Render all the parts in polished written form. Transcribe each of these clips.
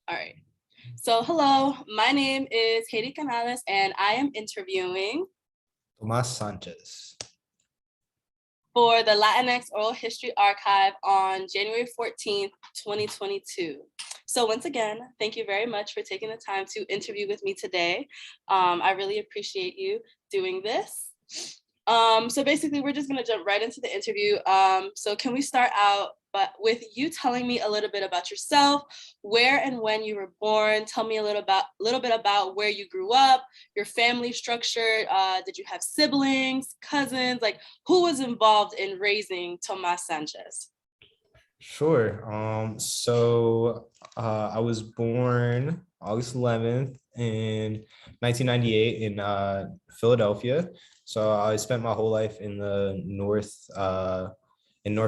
All right. So hello, my name is Heidy Canales and I am interviewing Tomas Sanchez. for the Latinx Oral History Archive on January 14th, 2022. So once again, thank you very much for taking the time to interview with me today. I really appreciate you doing this. So basically, we're just gonna jump right into the interview. So can we start out with you telling me a little bit about yourself, where and when you were born? Tell me a little bit about where you grew up, your family structure. Did you have siblings, cousins? Like, who was involved in raising Tomas Sanchez? Sure. I was born August 11th in 1998 in Philadelphia. So I spent my whole life in the North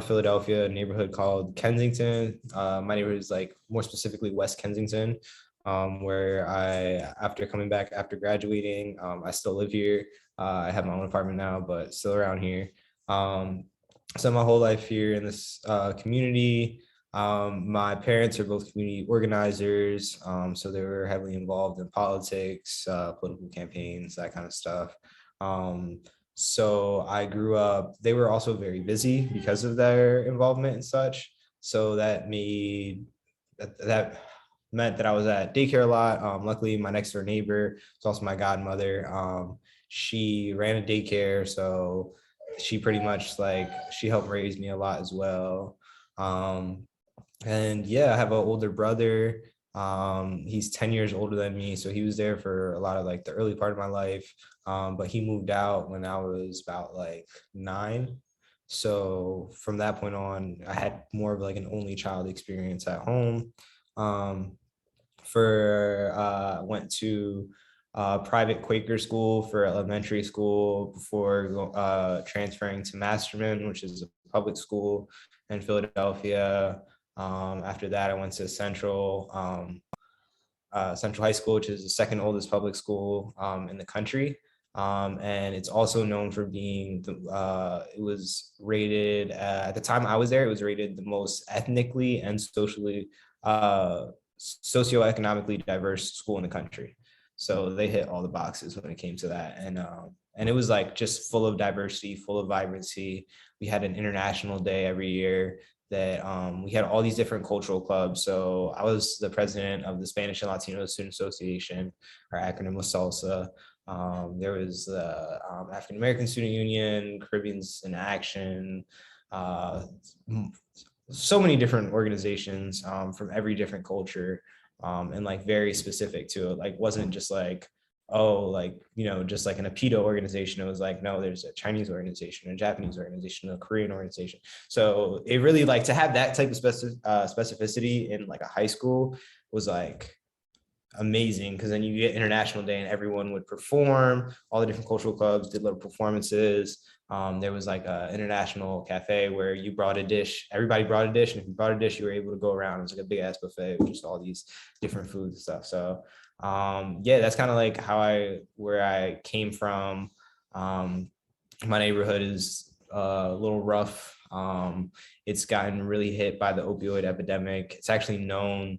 Philadelphia, a neighborhood called Kensington. My neighborhood is like more specifically West Kensington, where after coming back after graduating, I still live here. I have my own apartment now, but still around here. So my whole life here in this community. My parents are both community organizers, so they were heavily involved in politics, political campaigns, that kind of stuff. So I grew up, they were also very busy because of their involvement and such. So that meant that I was at daycare a lot. Luckily, my next door neighbor is also my godmother. She ran a daycare, so she pretty much she helped raise me a lot as well. And yeah, I have an older brother. He's 10 years older than me, so he was there for a lot of the early part of my life. But he moved out when I was about 9. So from that point on, I had more of an only child experience at home. Went to private Quaker school for elementary school before transferring to Masterman, which is a public school in Philadelphia. After that, I went to Central High School, which is the second oldest public school in the country. And it's also known for being, it was rated, at the time I was there, it was rated the most ethnically and socioeconomically diverse school in the country. So they hit all the boxes when it came to that. And it was just full of diversity, full of vibrancy. We had an international day every year that we had all these different cultural clubs. So I was the president of the Spanish and Latino Student Association. Our acronym was SALSA. There was the African American Student Union, Caribbeans in Action, so many different organizations from every different culture, and very specific to it. Wasn't just just an APIDO organization. It was no, there's a Chinese organization, a Japanese organization, a Korean organization. So it really to have that type of specificity in a high school was amazing, because then you get International Day and everyone would perform. All the different cultural clubs did little performances. There was a international cafe where you brought a dish, everybody brought a dish, and if you brought a dish, you were able to go around. It was a big ass buffet with just all these different foods and stuff. So yeah, that's kind of where I came from. My neighborhood is a little rough. It's gotten really hit by the opioid epidemic. It's actually known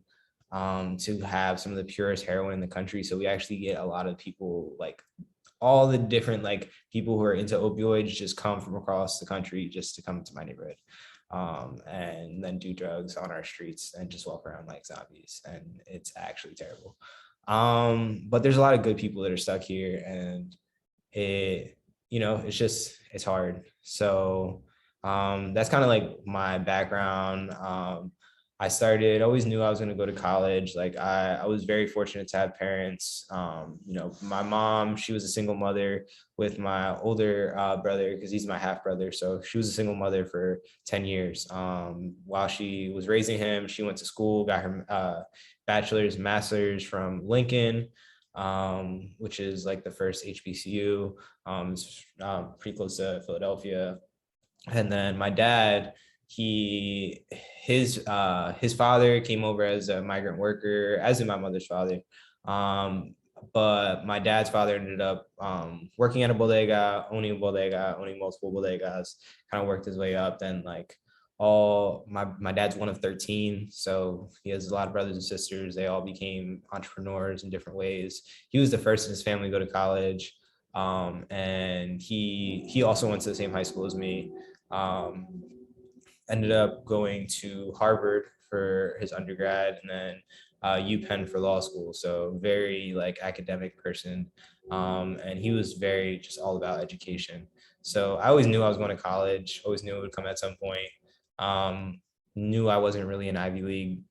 to have some of the purest heroin in the country. So we actually get a lot of people, all the different people who are into opioids just come from across the country just to come to my neighborhood, and then do drugs on our streets and just walk around like zombies. And it's actually terrible. But there's a lot of good people that are stuck here, and it's hard. So that's kind of my background. I always knew I was going to go to college. I was very fortunate to have parents. My mom, she was a single mother with my older brother, because he's my half brother. So she was a single mother for 10 years. While she was raising him, she went to school, got her bachelor's, master's from Lincoln, which is the first HBCU. It's pretty close to Philadelphia. And then my dad, his father came over as a migrant worker, as in my mother's father. But my dad's father ended up working at a bodega, owning multiple bodegas, kind of worked his way up. Then my dad's one of 13, so he has a lot of brothers and sisters. They all became entrepreneurs in different ways. He was the first in his family to go to college, and he also went to the same high school as me. Ended up going to Harvard for his undergrad, and then UPenn for law school. So very like academic person, and he was very just all about education. So I always knew I was going to college. Always knew it would come at some point. Knew I wasn't really an Ivy League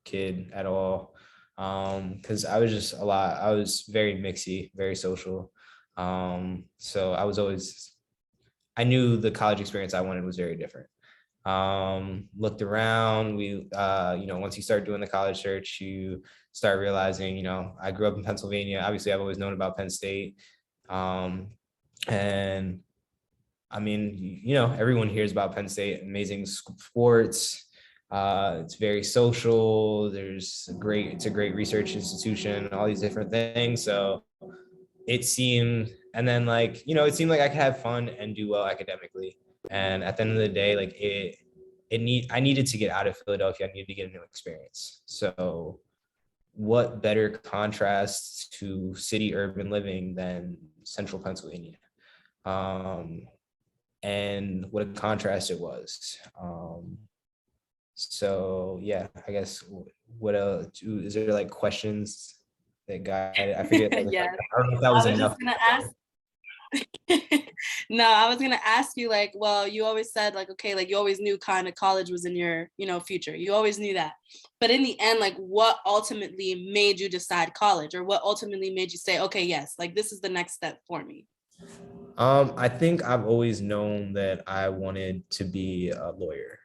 kid at all, because I was just I was very mixy, very social. So I knew the college experience I wanted was very different. Looked around. Once you start doing the college search, you start realizing, I grew up in Pennsylvania. Obviously, I've always known about Penn State. And I mean, everyone hears about Penn State, amazing sports. It's very social. It's a great research institution, all these different things. So it seemed, and then it seemed like I could have fun and do well academically. And at the end of the day, I needed to get out of Philadelphia. I needed to get a new experience. So what better contrast to city urban living than central Pennsylvania? And what a contrast it was. So yeah, I guess what else is there, like questions that guide? I forget. Yeah, I don't know if that was I was enough. just gonna ask. No, I was gonna ask you, like, well, you always said, like, okay, like you always knew kind of college was in your, future. You always knew that. But in the end, like, what ultimately made you decide college, or what ultimately made you say, okay, yes, like this is the next step for me? I think I've always known that I wanted to be a lawyer.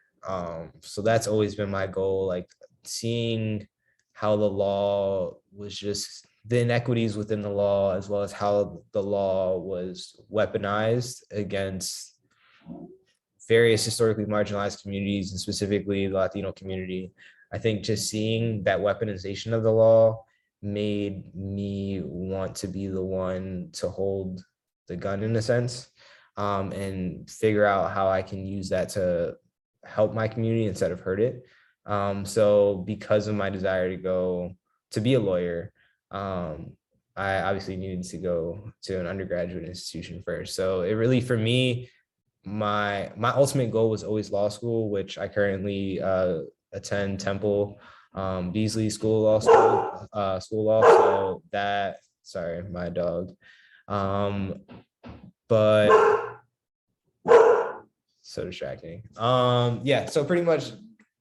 So that's always been my goal, like seeing how the law was just the inequities within the law, as well as how the law was weaponized against various historically marginalized communities, and specifically the Latino community. I think just seeing that weaponization of the law made me want to be the one to hold the gun in a sense, and figure out how I can use that to help my community instead of hurt it. So because of my desire to be a lawyer, I obviously needed to go to an undergraduate institution first. So it really, for me, my ultimate goal was always law school, which I currently attend Temple Beasley School Law. So that, sorry, my dog. But so distracting. Yeah, so pretty much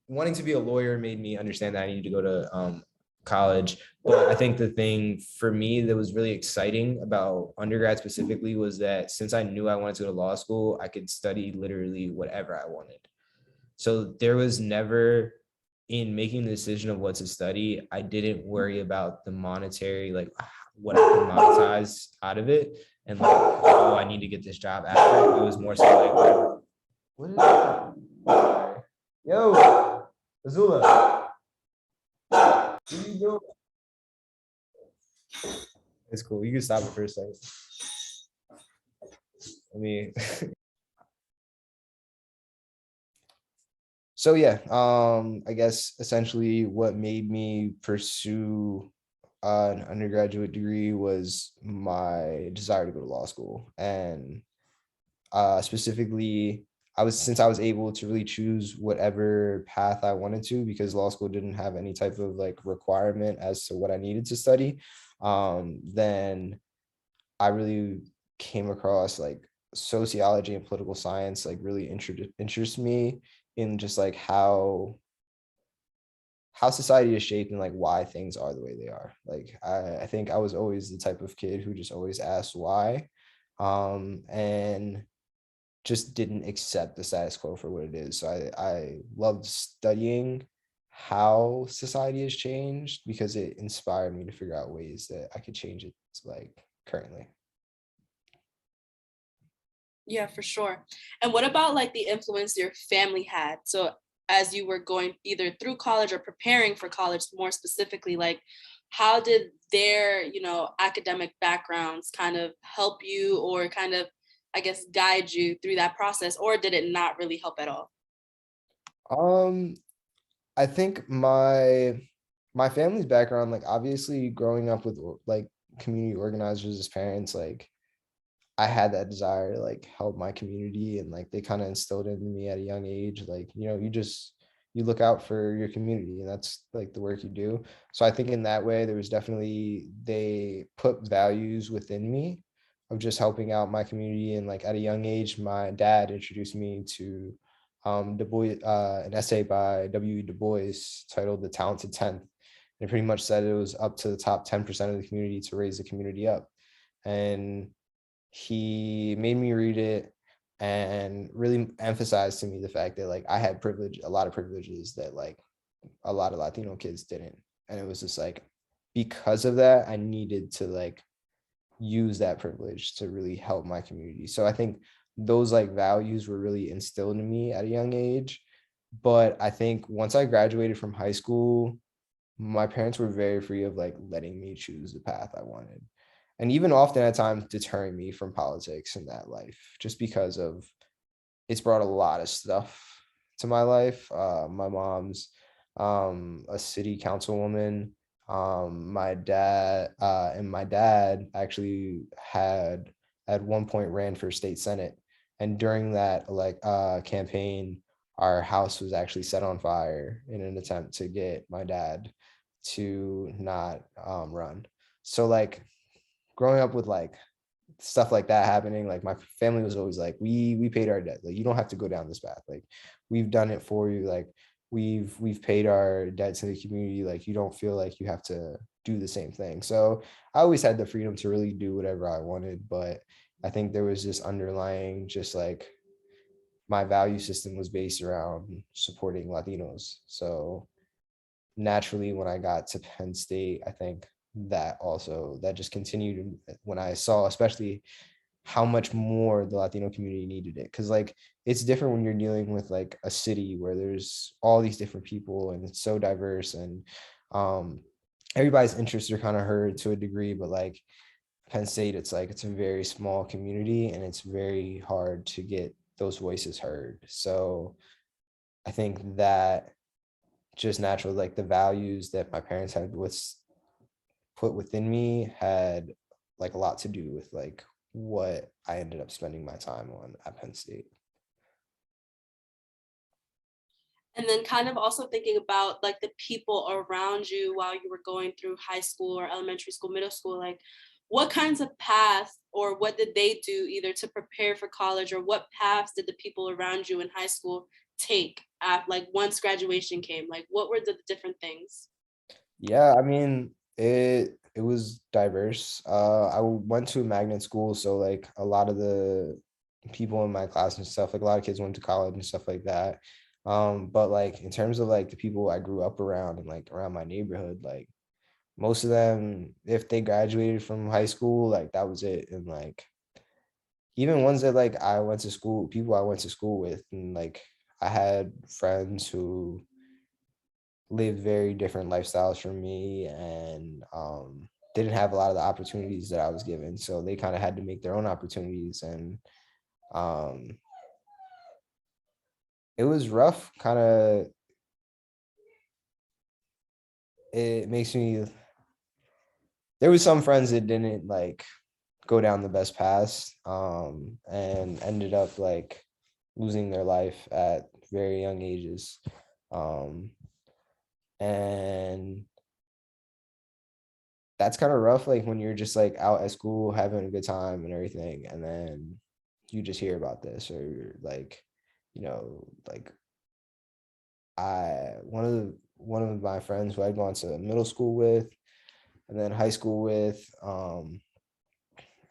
wanting to be a lawyer made me understand that I needed to go to college. But I think the thing for me that was really exciting about undergrad specifically was that since I knew I wanted to go to law school, I could study literally whatever I wanted. So there was never, in making the decision of what to study, I didn't worry about the monetary, like what I could monetize out of it, and like, oh, I need to get this job after. It was more so like, what is that? Yo, Azula, what are you doing? It's cool. You can stop it for a second. Let me. So yeah, I guess essentially what made me pursue an undergraduate degree was my desire to go to law school, and specifically, since I was able to really choose whatever path I wanted to, because law school didn't have any type of like requirement as to what I needed to study. Then I really came across like sociology and political science, like really interests me in just like how society is shaped and like why things are the way they are. Like I think I was always the type of kid who just always asked why, and just didn't accept the status quo for what it is. So I loved studying how society has changed because it inspired me to figure out ways that I could change it like currently. Yeah, for sure. And what about like the influence your family had? So as you were going either through college or preparing for college, more specifically, like how did their, academic backgrounds kind of help you, or kind of, I guess, guide you through that process, or did it not really help at all? Um, I think my family's background, like obviously growing up with like community organizers as parents, like I had that desire to like help my community, and like they kind of instilled it in me at a young age. Like, you look out for your community, and that's like the work you do. So I think in that way, there was definitely they put values within me of just helping out my community. And like at a young age, my dad introduced me to Du Bois, an essay by W. Du Bois titled "The Talented Tenth." And it pretty much said it was up to the top 10% of the community to raise the community up. And he made me read it and really emphasized to me the fact that like I had a lot of privileges that like a lot of Latino kids didn't. And it was just like, because of that, I needed to like use that privilege to really help my community. So I think those like values were really instilled in me at a young age. But I think once I graduated from high school, my parents were very free of like letting me choose the path I wanted, and even often at times deterring me from politics in that life, just because of it's brought a lot of stuff to my life. My mom's a city councilwoman. My dad actually had at one point ran for state senate, and during that campaign, our house was actually set on fire in an attempt to get my dad to not run. So like growing up with like stuff like that happening, like my family was always like, we paid our debt, like you don't have to go down this path, like we've done it for you, like we've paid our debt to the community, like you don't feel like you have to do the same thing. So I always had the freedom to really do whatever I wanted, but I think there was this underlying just like my value system was based around supporting Latinos. So naturally, when I got to Penn State, I think that just continued when I saw especially how much more the Latino community needed it. Cause like it's different when you're dealing with like a city where there's all these different people and it's so diverse, and um everybody's interests are kind of heard to a degree, but like Penn State, it's like it's a very small community and it's very hard to get those voices heard. So I think that just natural, like the values that my parents had put within me had like a lot to do with like what I ended up spending my time on at Penn State. And then kind of also thinking about like the people around you while you were going through high school or elementary school, middle school, like what kinds of paths or what did they do either to prepare for college, or what paths did the people around you in high school take at like once graduation came? Like what were the different things? Yeah, I mean, it was diverse. I went to a magnet school, so like a lot of the people in my class and stuff, like a lot of kids went to college and stuff like that. But like in terms of like the people I grew up around and like around my neighborhood, like most of them, if they graduated from high school, like that was it. And like even ones that like I went to school, people I went to school with, and like I had friends who lived very different lifestyles from me, and didn't have a lot of the opportunities that I was given. So they kind of had to make their own opportunities. And um, it was rough, kind of. It makes me, there was some friends that didn't like go down the best paths, and ended up like losing their life at very young ages. Um, and that's kind of rough, like when you're just like out at school having a good time and everything, and then you just hear about this, or you're like, like one of my friends who I'd gone to middle school with and then high school with,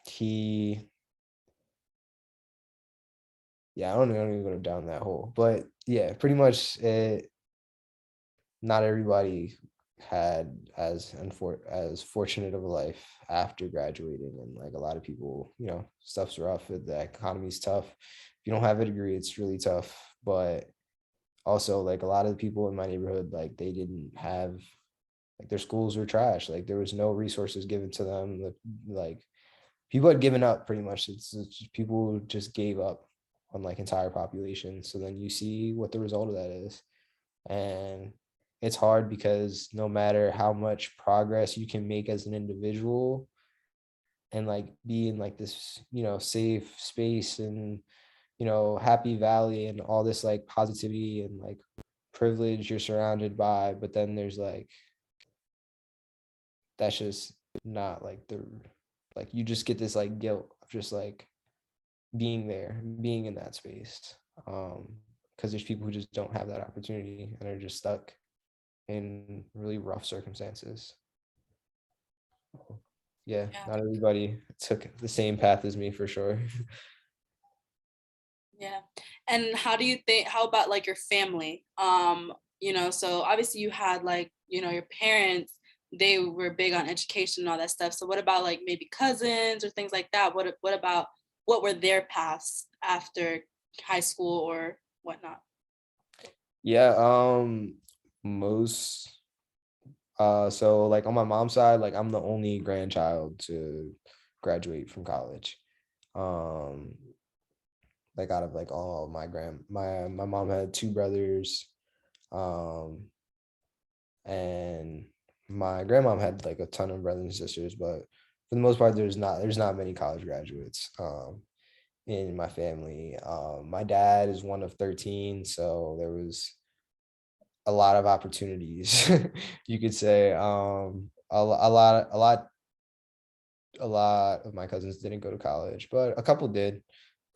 he yeah, I don't even go down that hole, but yeah, pretty much not everybody had as fortunate of a life after graduating. And like a lot of people, stuff's rough, the economy's tough. If you don't have a degree, it's really tough. But also like a lot of the people in my neighborhood, like they didn't have, like their schools were trash, like there was no resources given to them, like people had given up pretty much. It's just, people just gave up on like entire population. So then you see what the result of that is. And it's hard because no matter how much progress you can make as an individual and like be in like this, safe space and, happy valley and all this like positivity and like privilege you're surrounded by, but then there's like, that's just not like like you just get this like guilt of just like being in that space. Because there's people who just don't have that opportunity and are just stuck in really rough circumstances. Yeah, Yeah. not everybody took the same path as me for sure. Yeah. And how about like your family? So obviously you had like, your parents, they were big on education and all that stuff. So what about like maybe cousins or things like that? What about what were their paths after high school or whatnot? Yeah, most so like on my mom's side, like I'm the only grandchild to graduate from college. Um like out of like all my my mom had two brothers, um and my grandmom had like a ton of brothers and sisters, but for the most part there's not many college graduates in my family. My dad is one of 13, so there was a lot of opportunities, you could say. A lot of my cousins didn't go to college, but a couple did.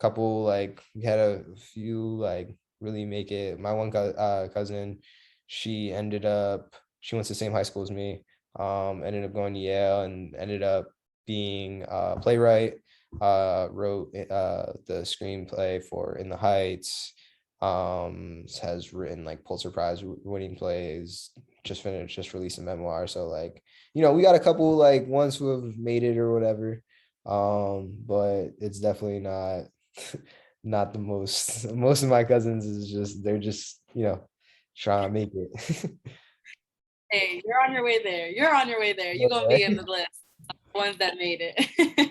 A couple, like, we had a few like really make it. My one cousin, she went to the same high school as me. Ended up going to Yale and ended up being a playwright. Wrote the screenplay for In the Heights. Has written like Pulitzer Prize winning plays. Just released a memoir. So like, we got a couple like ones who have made it or whatever. But it's definitely not not the most. Most of my cousins is just they're just, trying to make it. Hey, you're on your way there. You're on your way there. You're gonna be in the list of the ones that made it.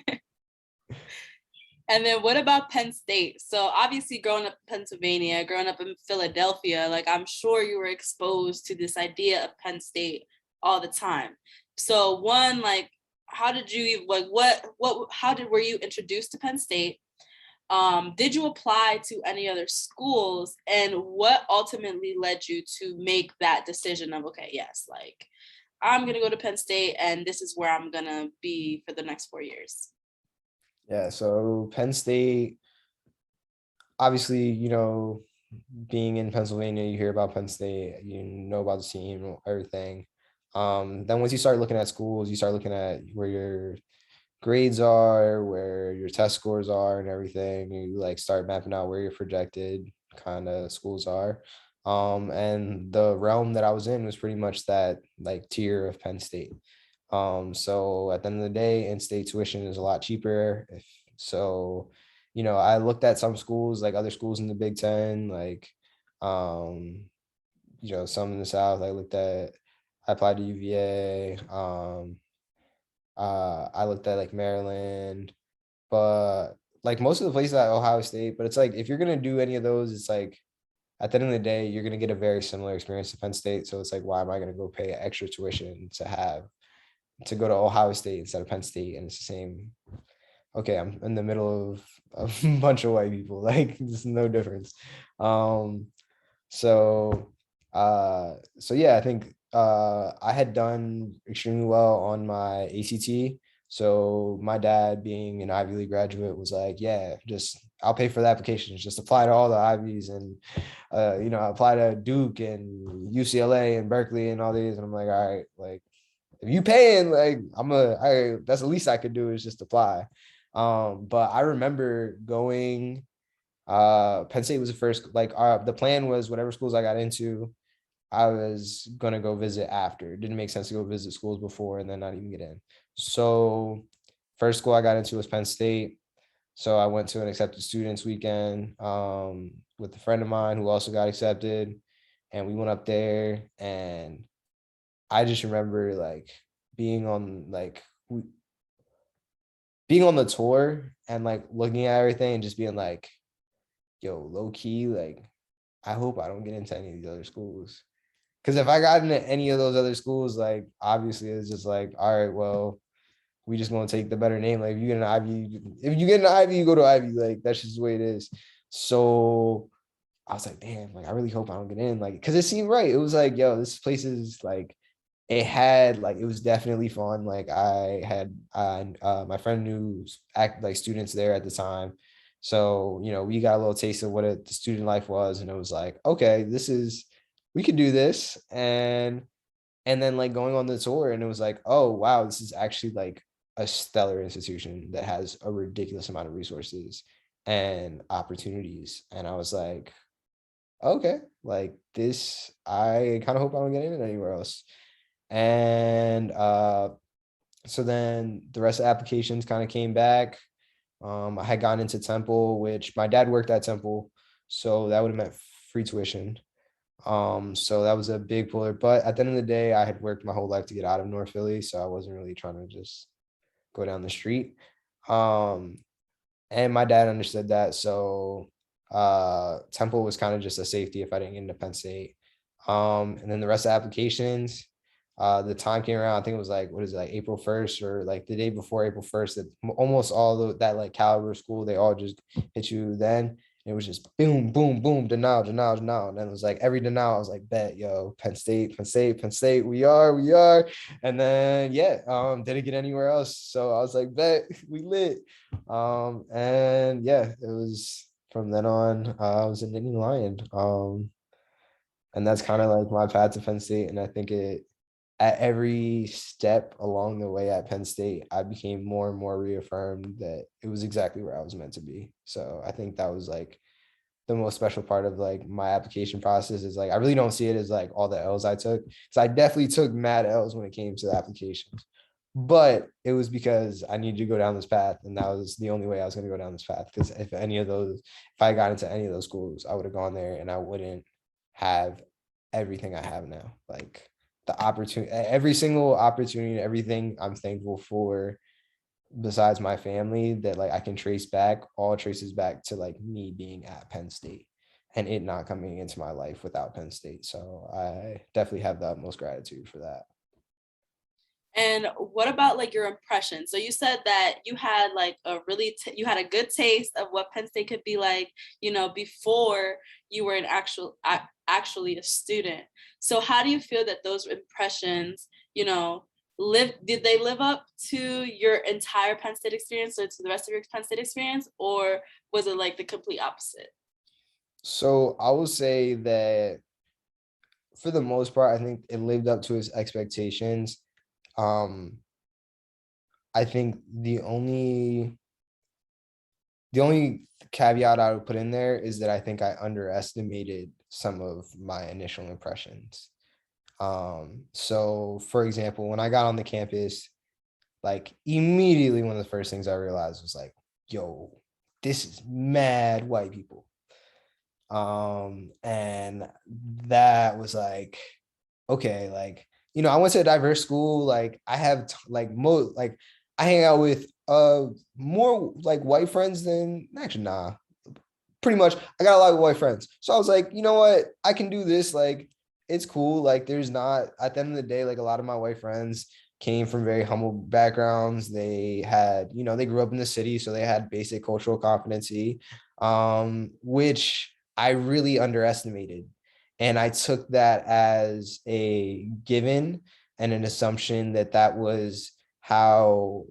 And then what about Penn State? So obviously growing up in Pennsylvania, growing up in Philadelphia, like I'm sure you were exposed to this idea of Penn State all the time. So one, like, how did you like were you introduced to Penn State? Did you apply to any other schools? And what ultimately led you to make that decision of, okay, yes, like I'm gonna go to Penn State and this is where I'm gonna be for the next 4 years? Yeah, so Penn State, obviously, being in Pennsylvania, you hear about Penn State, you know about the team, everything. Then once you start looking at schools, you start looking at where your grades are, where your test scores are, and everything. You like start mapping out where your projected kind of schools are. And the realm that I was in was pretty much that like tier of Penn State. So at the end of the day, in-state tuition is a lot cheaper. So, I looked at some schools, like other schools in the Big Ten, like, some in the South. I applied to UVA. I looked at like Maryland, but like most of the places at Ohio State. But it's like if you're gonna do any of those, it's like at the end of the day, you're gonna get a very similar experience to Penn State. So it's like, why am I gonna go pay extra tuition to go to Ohio State instead of Penn State? And it's the same. Okay, I'm in the middle of a bunch of white people. Like there's no difference. Um, so so yeah, I think I had done extremely well on my ACT. So my dad, being an Ivy League graduate, was like, yeah, just I'll pay for the applications, just apply to all the Ivies and apply to Duke and UCLA and Berkeley and all these. And I'm like, all right, like if you paying, like that's the least I could do is just apply. But I remember going, Penn State was the first, like the plan was whatever schools I got into, I was gonna go visit after. It didn't make sense to go visit schools before and then not even get in. So first school I got into was Penn State. So I went to an accepted students weekend with a friend of mine who also got accepted. And we went up there, and I just remember like being on like being on the tour and like looking at everything and just being like, yo, low key, like I hope I don't get into any of these other schools. Because if I got into any of those other schools, like obviously it's just like, all right, well, we just gonna take the better name. Like if you get an Ivy, if you get an Ivy, you go to Ivy. Like that's just the way it is. So I was like, damn, like I really hope I don't get in. Like, because it seemed right. It was like, yo, this place is like, it had like, it was definitely fun. Like I had my friend knew like students there at the time. So, you know, we got a little taste of what the student life was. And it was like, okay, we could do this. And then like going on the tour, and it was like, oh wow, this is actually like a stellar institution that has a ridiculous amount of resources and opportunities. And I was like, okay, like this, I kind of hope I don't get in anywhere else. And so then the rest of the applications kind of came back. I had gotten into Temple, which my dad worked at Temple, so that would have meant free tuition. So that was a big puller. But at the end of the day, I had worked my whole life to get out of North Philly, so I wasn't really trying to just go down the street. Um, and my dad understood that. So Temple was kind of just a safety if I didn't get into Penn State. And then the rest of the applications, the time came around, I think it was like, what is it, like April 1st or like the day before April 1st, that almost all that like caliber school, they all just hit you then. It was just boom, boom, boom, denial, denial, denial. And then it was like every denial, I was like, bet, yo, Penn State, Penn State, Penn State, we are. And then yeah, didn't get anywhere else. So I was like, bet, we lit. And yeah, it was from then on, I was a Nittany Lion. And that's kind of like my path to Penn State. And I think at every step along the way at Penn State, I became more and more reaffirmed that it was exactly where I was meant to be. So I think that was like the most special part of like my application process is like, I really don't see it as like all the L's I took. Because I definitely took mad L's when it came to the applications. But it was because I needed to go down this path. And that was the only way I was going to go down this path. Because if I got into any of those schools, I would have gone there and I wouldn't have everything I have now. Like the opportunity, every single opportunity, everything I'm thankful for besides my family that like I can trace back, all traces back to like me being at Penn State and it not coming into my life without Penn State. So I definitely have the utmost gratitude for that. And what about like your impression? So you said that you had like you had a good taste of what Penn State could be like, before you were actually a student. So how do you feel that those impressions, did they live up to your entire Penn State experience or to the rest of your Penn State experience, or was it like the complete opposite? So I will say that for the most part, I think it lived up to its expectations. Um, I think the only caveat I would put in there is that I think I underestimated some of my initial impressions. So for example, when I got on the campus, like immediately one of the first things I realized was like, yo, this is mad white people. And that was like, okay, like, I went to a diverse school. Like I have like I hang out with more like white friends than actually nah. Pretty much I got a lot of white friends. So I was like, you know what? I can do this. Like it's cool. Like there's not at the end of the day, like a lot of my white friends came from very humble backgrounds. They had, they grew up in the city, so they had basic cultural competency, which I really underestimated. And I took that as a given and an assumption that that was how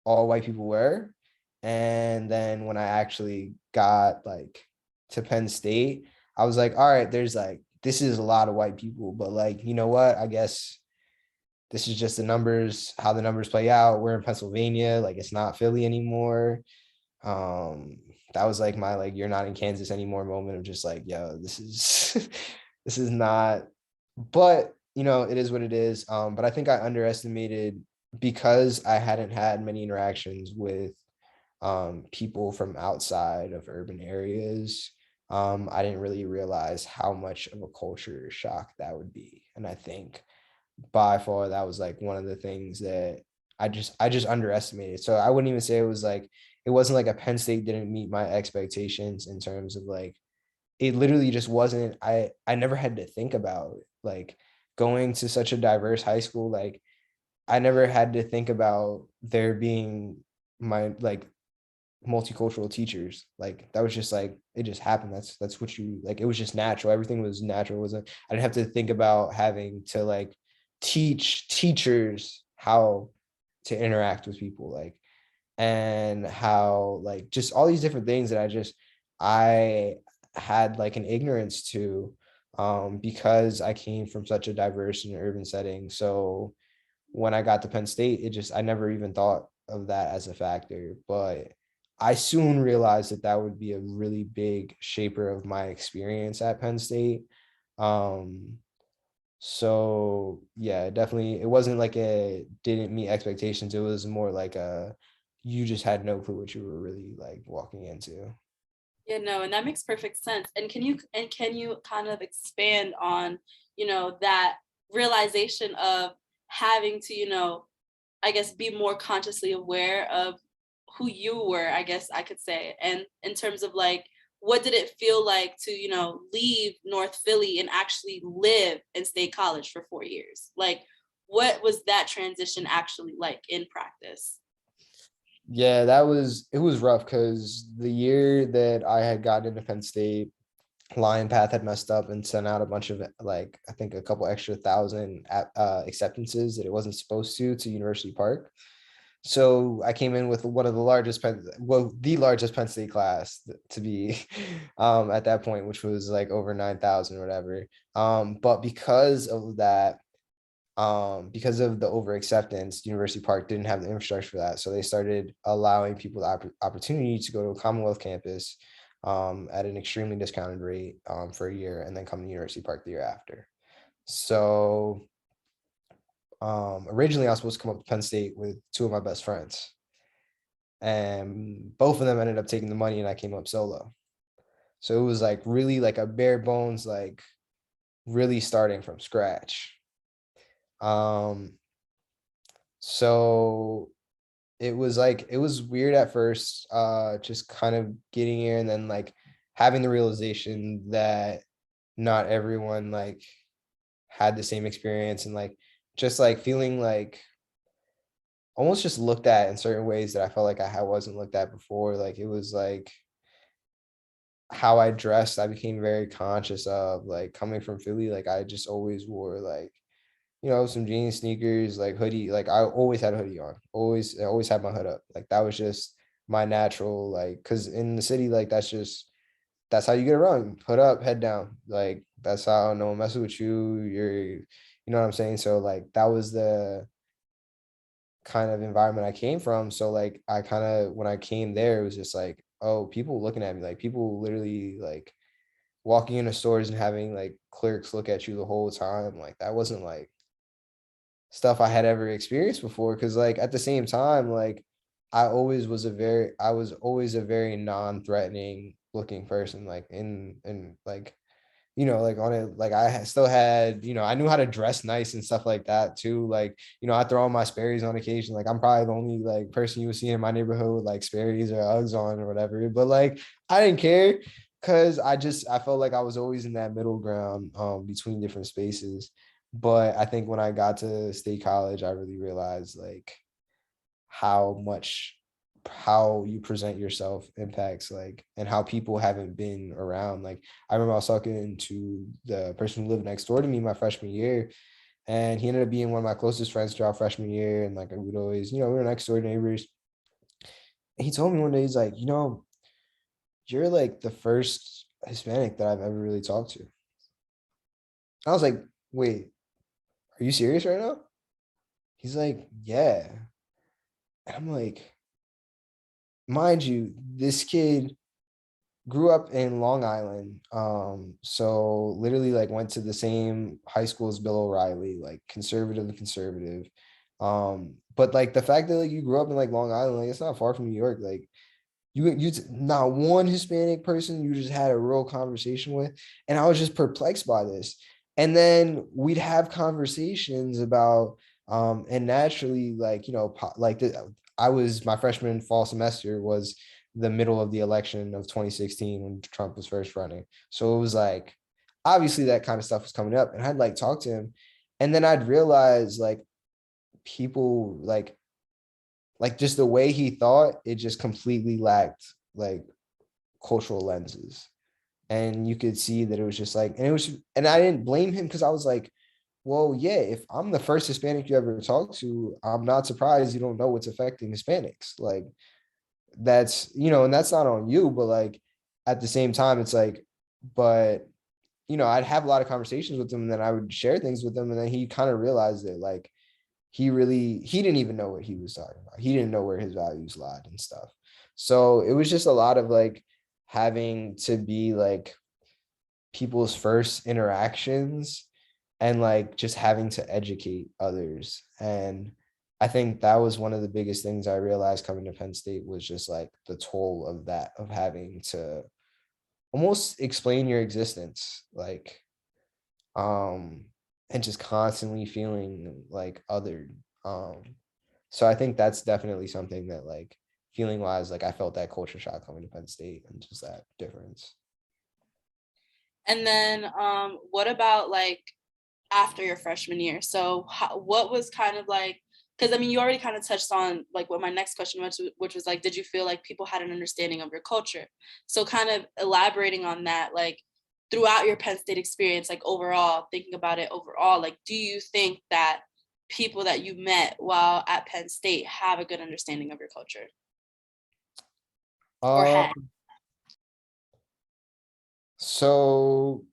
all white people were. And then when I actually got like to Penn State, I was like, all right, there's like, this is a lot of white people, but like, you know what? I guess this is just the numbers, how the numbers play out. We're in Pennsylvania, like it's not Philly anymore. That was like my like you're not in Kansas anymore moment of just like, yo, this is this is not, but it is what it is. But I think I underestimated because I hadn't had many interactions with people from outside of urban areas. I didn't really realize how much of a culture shock that would be. And I think by far that was like one of the things that I just underestimated. So I wouldn't even say it wasn't like a Penn State didn't meet my expectations in terms of like it literally just wasn't, I never had to think about like going to such a diverse high school. Like I never had to think about there being my like multicultural teachers. Like that was just like it just happened. That's what you like. It was just natural. Everything was natural. It wasn't, I didn't have to think about having to like teach teachers how to interact with people, like, and how like just all these different things that I had like an ignorance to, because I came from such a diverse and urban setting. So when I got to Penn State, I never even thought of that as a factor. But I soon realized that that would be a really big shaper of my experience at Penn State. Um, so yeah, definitely, it wasn't like a didn't meet expectations. It was more like you just had no clue what you were really like walking into. Yeah, no, and that makes perfect sense. And can you kind of expand on, that realization of having to, I guess, be more consciously aware of who you were, I guess I could say. And in terms of like, what did it feel like to, leave North Philly and actually live in State College for 4 years? Like, what was that transition actually like in practice? Yeah, it was rough because the year that I had gotten into Penn State, Lion Path had messed up and sent out a bunch of like I think a couple extra thousand acceptances that it wasn't supposed to University Park. So I came in with one of the largest the largest Penn State class to be at that point, which was like over 9,000 or whatever. But because of that, because of the over acceptance, University Park didn't have the infrastructure for that. So they started allowing people the opportunity to go to a Commonwealth campus at an extremely discounted rate for a year, and then come to University Park the year after. So originally I was supposed to come up to Penn State with two of my best friends, and both of them ended up taking the money, and I came up solo. So it was like really like a bare bones, like really starting from scratch. Um, so it was weird at first, just kind of getting here and then like having the realization that not everyone like had the same experience, and like just like feeling like almost just looked at in certain ways that I felt like wasn't looked at before. Like it was like how I dressed, I became very conscious of, like coming from Philly, like I just always wore like, some jeans, sneakers, like hoodie. Like I always had a hoodie on. I always had my hood up. Like that was just my natural, like, cause in the city, like that's how you get around. Hood up, head down. Like that's how no one messes with you. You know what I'm saying? So like that was the kind of environment I came from. So like I kind of when I came there, it was just like, oh, people looking at me, like people literally like walking into stores and having like clerks look at you the whole time. Like that wasn't like stuff I had ever experienced before. Cause like at the same time, like I was always a very non-threatening looking person, like in like, like on it, like still had, I knew how to dress nice and stuff like that too. Like, I throw on my Sperry's on occasion. Like I'm probably the only like person you would see in my neighborhood with like Sperry's or Uggs on or whatever. But like I didn't care because I felt like I was always in that middle ground between different spaces. But I think when I got to State College, I really realized like how much how you present yourself impacts, like, and how people haven't been around. Like I remember I was talking to the person who lived next door to me my freshman year, and he ended up being one of my closest friends throughout freshman year. And like I would always, we were next door neighbors. And he told me one day, he's like, you're like the first Hispanic that I've ever really talked to. I was like, wait, are you serious right now? He's like, yeah. And I'm like, mind you, this kid grew up in Long Island. So literally like went to the same high school as Bill O'Reilly, like conservative and conservative. But like the fact that like you grew up in like Long Island, like it's not far from New York. Like you not one Hispanic person you just had a real conversation with. And I was just perplexed by this. And then we'd have conversations about and naturally like, like I was my freshman fall semester was the middle of the election of 2016 when Trump was first running. So it was like, obviously that kind of stuff was coming up, and I'd like talk to him, and then I'd realize like people like just the way he thought, it just completely lacked like cultural lenses. And you could see that it was just like, and I didn't blame him, because I was like, well, yeah, if I'm the first Hispanic you ever talk to, I'm not surprised you don't know what's affecting Hispanics. Like, that's, and that's not on you, but like at the same time, it's like, but I'd have a lot of conversations with him, and then I would share things with him, and then he kind of realized that like he didn't even know what he was talking about. He didn't know where his values lied and stuff. So it was just a lot of like having to be like people's first interactions, and like just having to educate others. And I think that was one of the biggest things I realized coming to Penn State, was just like the toll of that, of having to almost explain your existence, like, and just constantly feeling like othered. So I think that's definitely something that like feeling wise, like I felt that culture shock coming to Penn State, and just that difference. And then what about like after your freshman year? So what was kind of like, because I mean, you already kind of touched on like what my next question was, which was like, did you feel like people had an understanding of your culture? So kind of elaborating on that, like throughout your Penn State experience, like overall, thinking about it overall, like, do you think that people that you met while at Penn State have a good understanding of your culture? Or had? So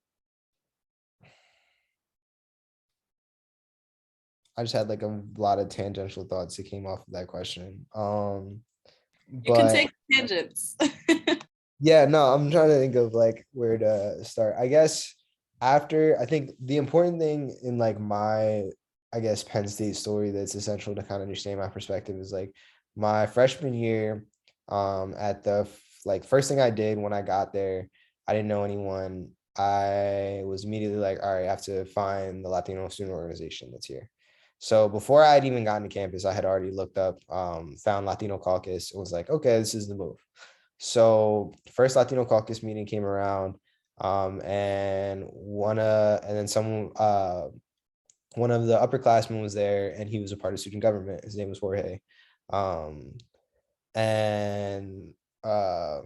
I just had like a lot of tangential thoughts that came off of that question. You can But take tangents. yeah, no, I'm trying to think of like where to start. I guess I think the important thing in like my, I guess, Penn State story that's essential to kind of understand my perspective is like my freshman year, at the like first thing I did when I got there, I didn't know anyone. I was immediately like, all right, I have to find the Latino student organization that's here. So before I had even gotten to campus, I had already looked up, found Latino Caucus, and was like, okay, this is the move. So first Latino Caucus meeting came around, and then someone, one of the upperclassmen was there, and he was a part of student government. His name was Jorge, um, and uh,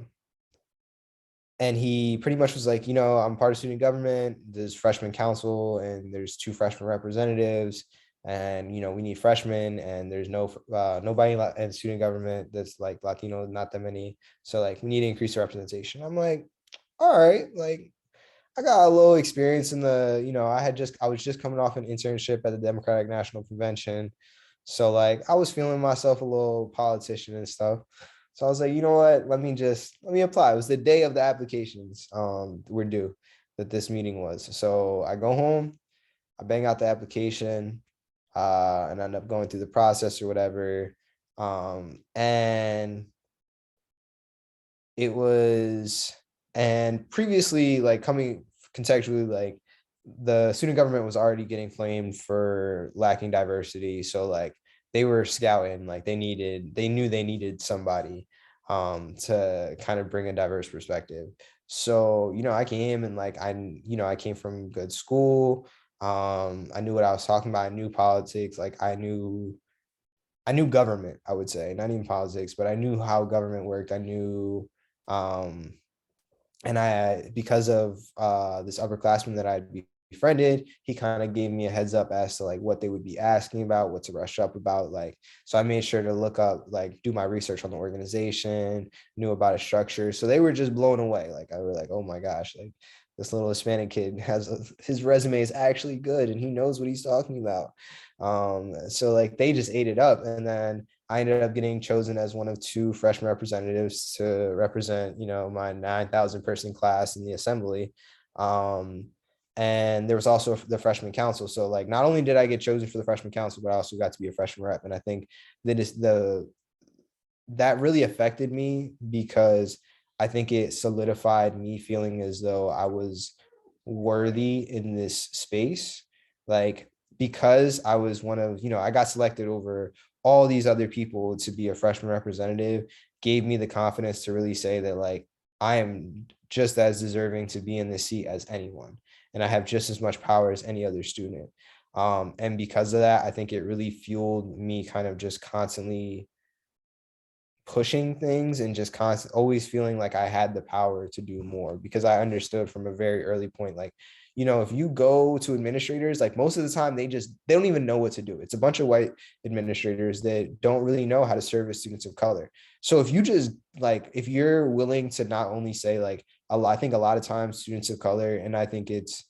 and he pretty much was like, I'm part of student government. There's freshman council, and there's 2 freshman representatives, and we need freshmen, and there's nobody in student government that's like Latino, not that many. So like we need to increase the representation. I'm like, all right, like I got a little experience in the, I was just coming off an internship at the Democratic National Convention. So like I was feeling myself a little politician and stuff. So I was like, you know what, let me apply. It was the day of the applications were due, that this meeting was. So I go home, I bang out the application, and end up going through the process or whatever. And it was, and previously, like coming contextually, like the student government was already getting flamed for lacking diversity. So like they were scouting, like they knew they needed somebody to kind of bring a diverse perspective. So, I came, and like I came from good school. I knew what I was talking about. I knew politics. Like I knew government, I would say, not even politics, but I knew how government worked. I knew, um, and because of this upperclassman that I'd befriended, he kind of gave me a heads up as to like what they would be asking about, what to brush up about. Like, so I made sure to look up, like do my research on the organization, knew about its structure. So they were just blown away. Like I was like, oh my gosh, like this little Hispanic kid his resume is actually good, and he knows what he's talking about. So like they just ate it up. And then I ended up getting chosen as one of 2 freshman representatives to represent, my 9,000 person class in the assembly. And there was also the freshman council. So like, not only did I get chosen for the freshman council, but I also got to be a freshman rep. And I think that really affected me, because I think it solidified me feeling as though I was worthy in this space. Like, because I was one of, I got selected over all these other people to be a freshman representative gave me the confidence to really say that like I am just as deserving to be in this seat as anyone, and I have just as much power as any other student. And because of that, I think it really fueled me kind of just constantly pushing things and just always feeling like I had the power to do more, because I understood from a very early point, like, if you go to administrators, like most of the time they don't even know what to do. It's a bunch of white administrators that don't really know how to service students of color. So if you just like, if you're willing to not only say like, I think a lot of times students of color, and I think it's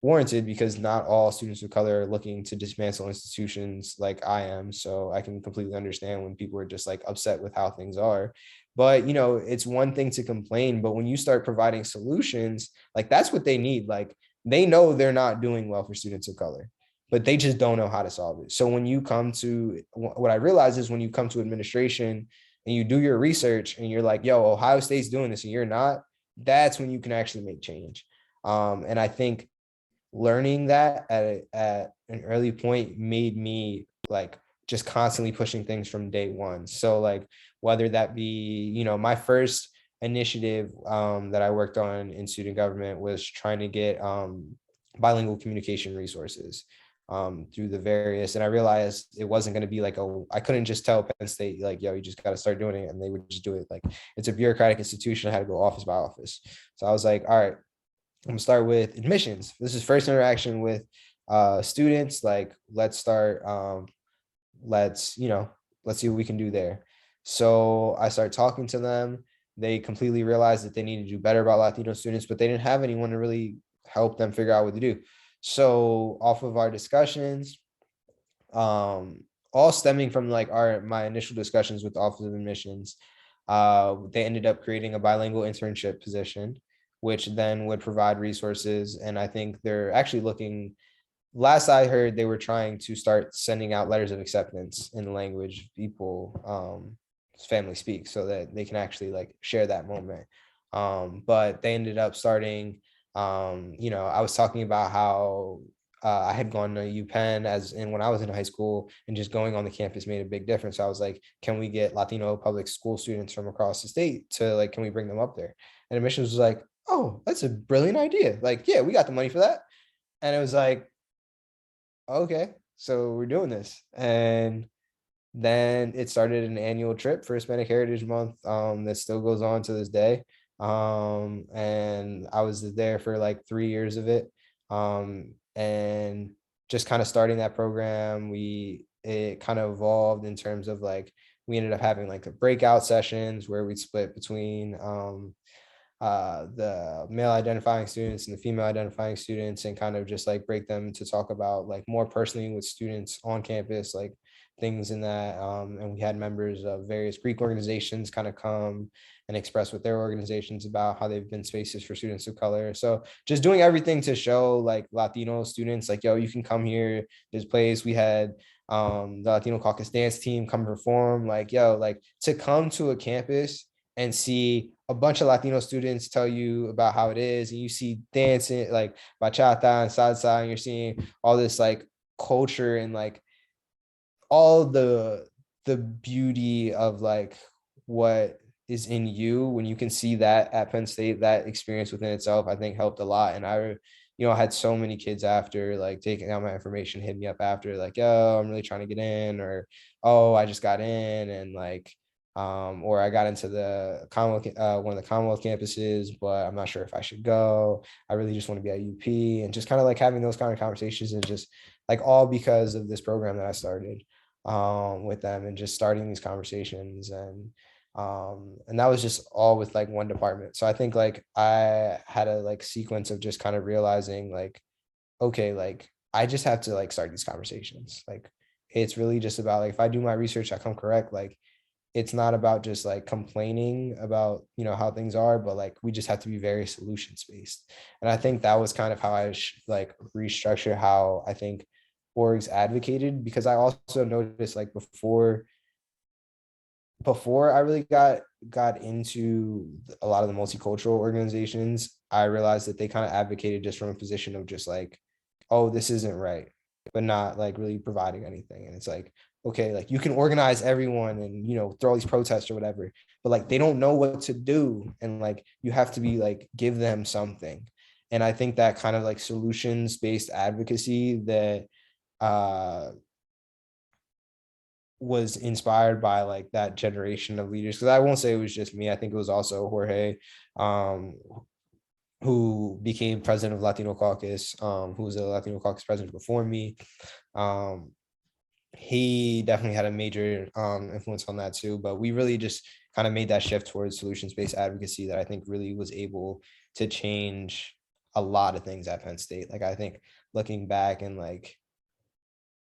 warranted because not all students of color are looking to dismantle institutions like I am. So I can completely understand when people are just like upset with how things are. But, it's one thing to complain, but when you start providing solutions, like that's what they need. Like they know they're not doing well for students of color, but they just don't know how to solve it. So when you come to, what I realize is when you come to administration and you do your research and you're like, yo, Ohio State's doing this and you're not, that's when you can actually make change. And I think learning that at an early point made me like just constantly pushing things from day one. So like whether that be, my first initiative that I worked on in student government was trying to get bilingual communication resources through the various, and I realized it wasn't going to be like I couldn't just tell Penn State like, yo, you just got to start doing it, and they would just do it. Like it's a bureaucratic institution. I had to go office by office. So I was like, all right, I'm gonna start with admissions. This is first interaction with students. Like, let's start. Let's see what we can do there. So I started talking to them. They completely realized that they needed to do better about Latino students, but they didn't have anyone to really help them figure out what to do. So off of our discussions, all stemming from like my initial discussions with the Office of Admissions, they ended up creating a bilingual internship position, which then would provide resources. And I think they're actually looking, last I heard, they were trying to start sending out letters of acceptance in the language people family speak, so that they can actually like share that moment. But they ended up starting, I was talking about how I had gone to UPenn when I was in high school, and just going on the campus made a big difference. So I was like, can we get Latino public school students from across the state to like, can we bring them up there? And admissions was like, oh, that's a brilliant idea. Like, yeah, we got the money for that. And it was like, okay, so we're doing this. And then it started an annual trip for Hispanic Heritage Month that still goes on to this day. And I was there for like 3 years of it. And just kind of starting that program, it kind of evolved in terms of like, we ended up having like a breakout sessions where we'd split between the male identifying students and the female identifying students, and kind of just like break them to talk about like more personally with students on campus, like things in that. And we had members of various Greek organizations kind of come and express with their organizations about how they've been spaces for students of color. So just doing everything to show like Latino students like, yo, you can come here, this place. We had the Latino Caucus dance team come perform, like, yo, like to come to a campus and see a bunch of Latino students tell you about how it is, and you see dancing like bachata and salsa, and you're seeing all this like culture and like all the beauty of like what is in you. When you can see that at Penn State, that experience within itself, I think helped a lot. And I had so many kids after like taking out my information, hit me up after like, oh, I'm really trying to get in, or, oh, I just got in, and like, or I got into the Commonwealth, one of the Commonwealth campuses, but I'm not sure if I should go. I really just want to be at UP, and just kind of like having those kind of conversations, and just like all because of this program that I started with them, and just starting these conversations. And that was just all with like one department. So I think like I had a like sequence of just kind of realizing like, okay, like I just have to like start these conversations. Like it's really just about like, if I do my research, I come correct. Like it's not about just like complaining about how things are, but like we just have to be very solutions based. And I think that was kind of how I like restructure how I think orgs advocated, because I also noticed like before I really got into a lot of the multicultural organizations, I realized that they kind of advocated just from a position of just like, oh, this isn't right, but not like really providing anything. And it's like, okay, like you can organize everyone and, you know, throw all these protests or whatever, but like they don't know what to do. And like you have to be like, give them something. And I think that kind of like solutions based advocacy that was inspired by like that generation of leaders. Because I won't say it was just me. I think it was also Jorge, um, who became president of Latino Caucus, who was a Latino Caucus president before me. He definitely had a major influence on that too. But we really just kind of made that shift towards solutions-based advocacy that I think really was able to change a lot of things at Penn State. Like I think looking back and like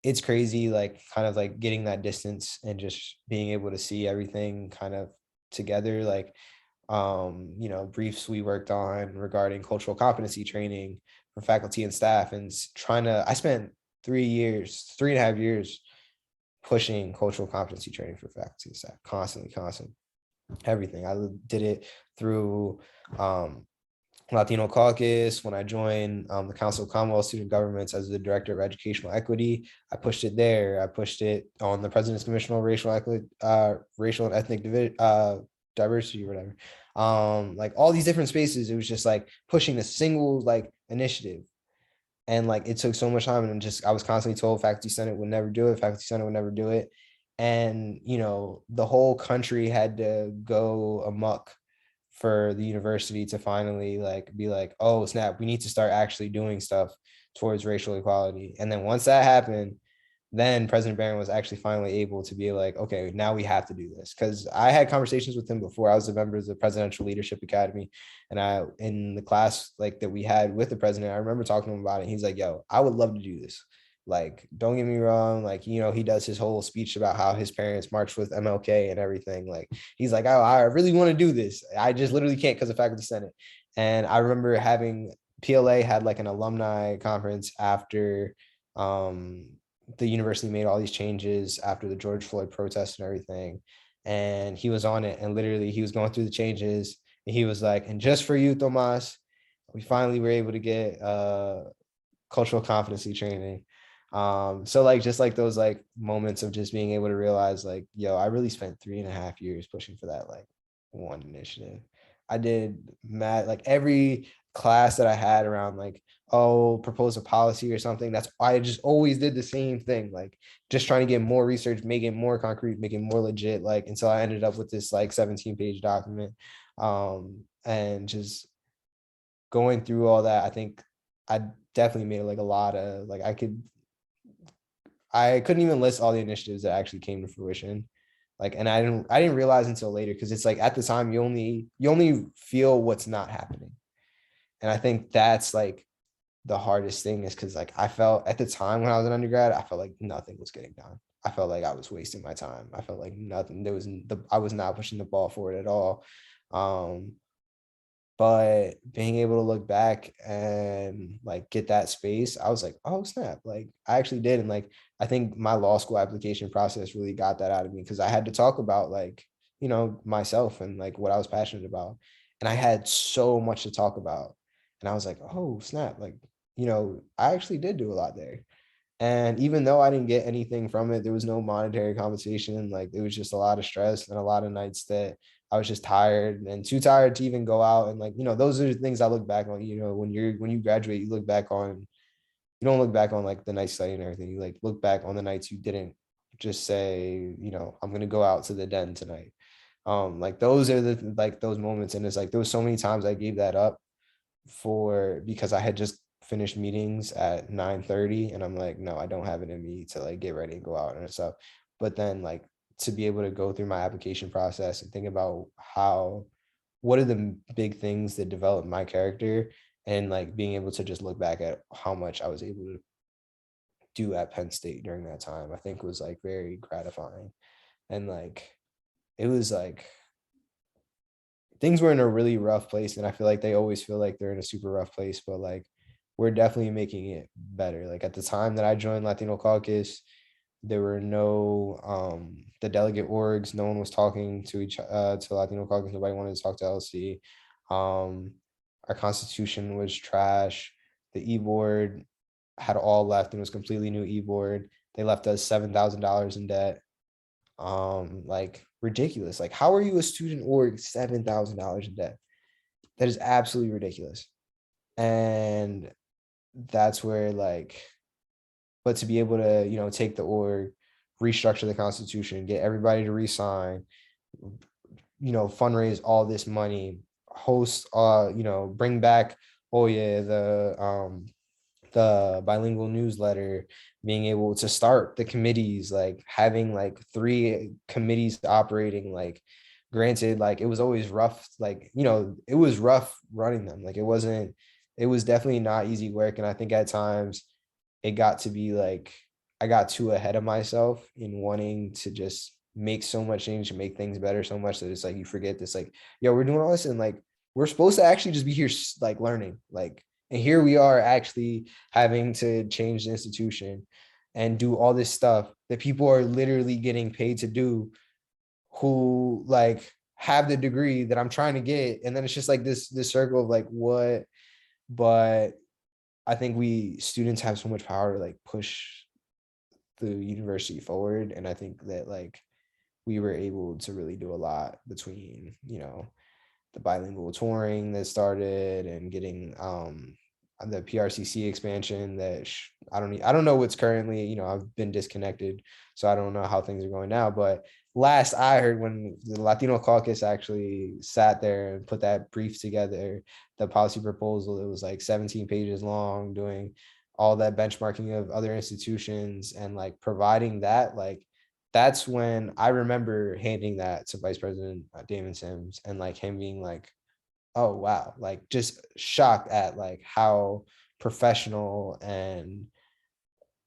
it's crazy, like kind of like getting that distance and just being able to see everything kind of together. Like you know, briefs we worked on regarding cultural competency training for faculty and staff, and I spent 3.5 years pushing cultural competency training for faculty and staff, constantly, everything. I did it through Latino Caucus. When I joined the Council of Commonwealth Student Governments as the Director of Educational Equity, I pushed it there. I pushed it on the President's Commission on Racial Equity, Racial and Ethnic Diversity, or whatever. Like all these different spaces, it was just like pushing a single like initiative. And like it took so much time, and just I was constantly told Faculty Senate would never do it, Faculty Senate would never do it. And you know, the whole country had to go amok for the university to finally like be like, oh snap, we need to start actually doing stuff towards racial equality. And then once that happened, then President Barron was actually finally able to be like, okay, now we have to do this. Because I had conversations with him before. I was a member of the Presidential Leadership Academy, and I in the class like that we had with the president, I remember talking to him about it. He's like, yo, I would love to do this. Like, don't get me wrong. Like, you know, he does his whole speech about how his parents marched with MLK and everything. Like, he's like, oh, I really want to do this. I just literally can't because of Faculty Senate. And I remember having PLA had like an alumni conference after the university made all these changes after the George Floyd protests and everything. And he was on it, and literally he was going through the changes. And he was like, and just for you, Tomas, we finally were able to get cultural competency training. So like just like those like moments of just being able to realize like, yo, I really spent 3.5 years pushing for that like one initiative. I did mad like every class that I had around like, oh, propose a policy or something. That's I just always did the same thing, like just trying to get more research, make it more concrete, make it more legit, like until I ended up with this like 17-page document. And just going through all that, I think I definitely made like a lot of like I couldn't even list all the initiatives that actually came to fruition. Like, and I didn't realize until later, because it's like at the time you only feel what's not happening. And I think that's like the hardest thing, is because like I felt at the time when I was an undergrad, I felt like nothing was getting done. I felt like I was wasting my time. I felt like nothing. I was not pushing the ball forward at all. But being able to look back and like get that space, I was like, oh snap, like I actually did. And like I think my law school application process really got that out of me, because I had to talk about like, you know, myself and like what I was passionate about. And I had so much to talk about. And I was like, oh snap, like, you know, I actually did do a lot there. And even though I didn't get anything from it, there was no monetary compensation. Like it was just a lot of stress and a lot of nights that I was just tired and too tired to even go out. And like, you know, those are the things I look back on. You know, when you graduate, you look back on, you don't look back on like the nights studying and everything. You like look back on the nights you didn't just say, you know, I'm gonna go out to the den tonight. Like those are the like those moments. And it's like there was so many times I gave that up because I had just finished meetings at 9:30, and I'm like, no, I don't have it in me to like get ready and go out and stuff. But then like to be able to go through my application process and think about what are the big things that develop my character, and like being able to just look back at how much I was able to do at Penn State during that time, I think was like very gratifying. And like it was like things were in a really rough place, and I feel like they always feel like they're in a super rough place, but like we're definitely making it better. Like at the time that I joined Latino Caucus, there were no the delegate orgs, no one was talking to to Latino Caucus, nobody wanted to talk to LC. Our constitution was trash. The e-board had all left and it was completely new e-board. They left us $7,000 in debt. Like ridiculous. Like, how are you a student org $7,000 in debt? That is absolutely ridiculous. And that's where like, but to be able to, you know, take the org, restructure the constitution, get everybody to resign, you know, fundraise all this money, host, you know, bring back, oh yeah, the bilingual newsletter, being able to start the committees, like having like 3 committees operating, like granted, like it was always rough, like, you know, it was rough running them. Like it was definitely not easy work. And I think at times it got to be like, I got too ahead of myself in wanting to just make so much change and make things better so much that it's like, you forget this, like, yo, we're doing all this and like, we're supposed to actually just be here like learning, like, and here we are actually having to change the institution and do all this stuff that people are literally getting paid to do, who like have the degree that I'm trying to get. And then it's just like this circle of like, what? But I think we students have so much power to like push the university forward. And I think that like we were able to really do a lot between, you know, the bilingual touring that started and getting the PRCC expansion that I don't know what's currently, you know, I've been disconnected, so I don't know how things are going now. But last I heard, when the Latino Caucus actually sat there and put that brief together, the policy proposal, it was like 17 pages long, doing all that benchmarking of other institutions and like providing that, like that's when I remember handing that to Vice President Damon Sims and like him being like, oh wow, like just shocked at like how professional and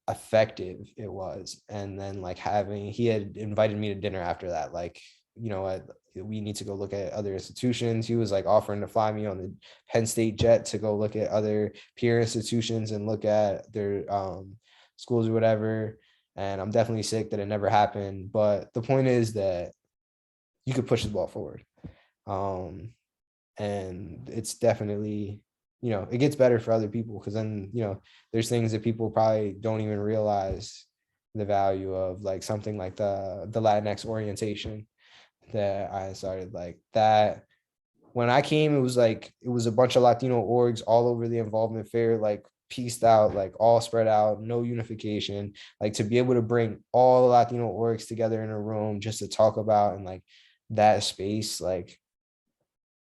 effective it was. And then like he had invited me to dinner after that, like, you know what, we need to go look at other institutions. He was like offering to fly me on the Penn State jet to go look at other peer institutions and look at their schools or whatever. And I'm definitely sick that it never happened. But the point is that you could push the ball forward. And it's definitely, you know, it gets better for other people, because then, you know, there's things that people probably don't even realize the value of, like something like the Latinx orientation that I started, like that. When I came, it was like, it was a bunch of Latino orgs all over the involvement fair, like pieced out, like all spread out, no unification. Like to be able to bring all the Latino orgs together in a room just to talk about, and like that space, like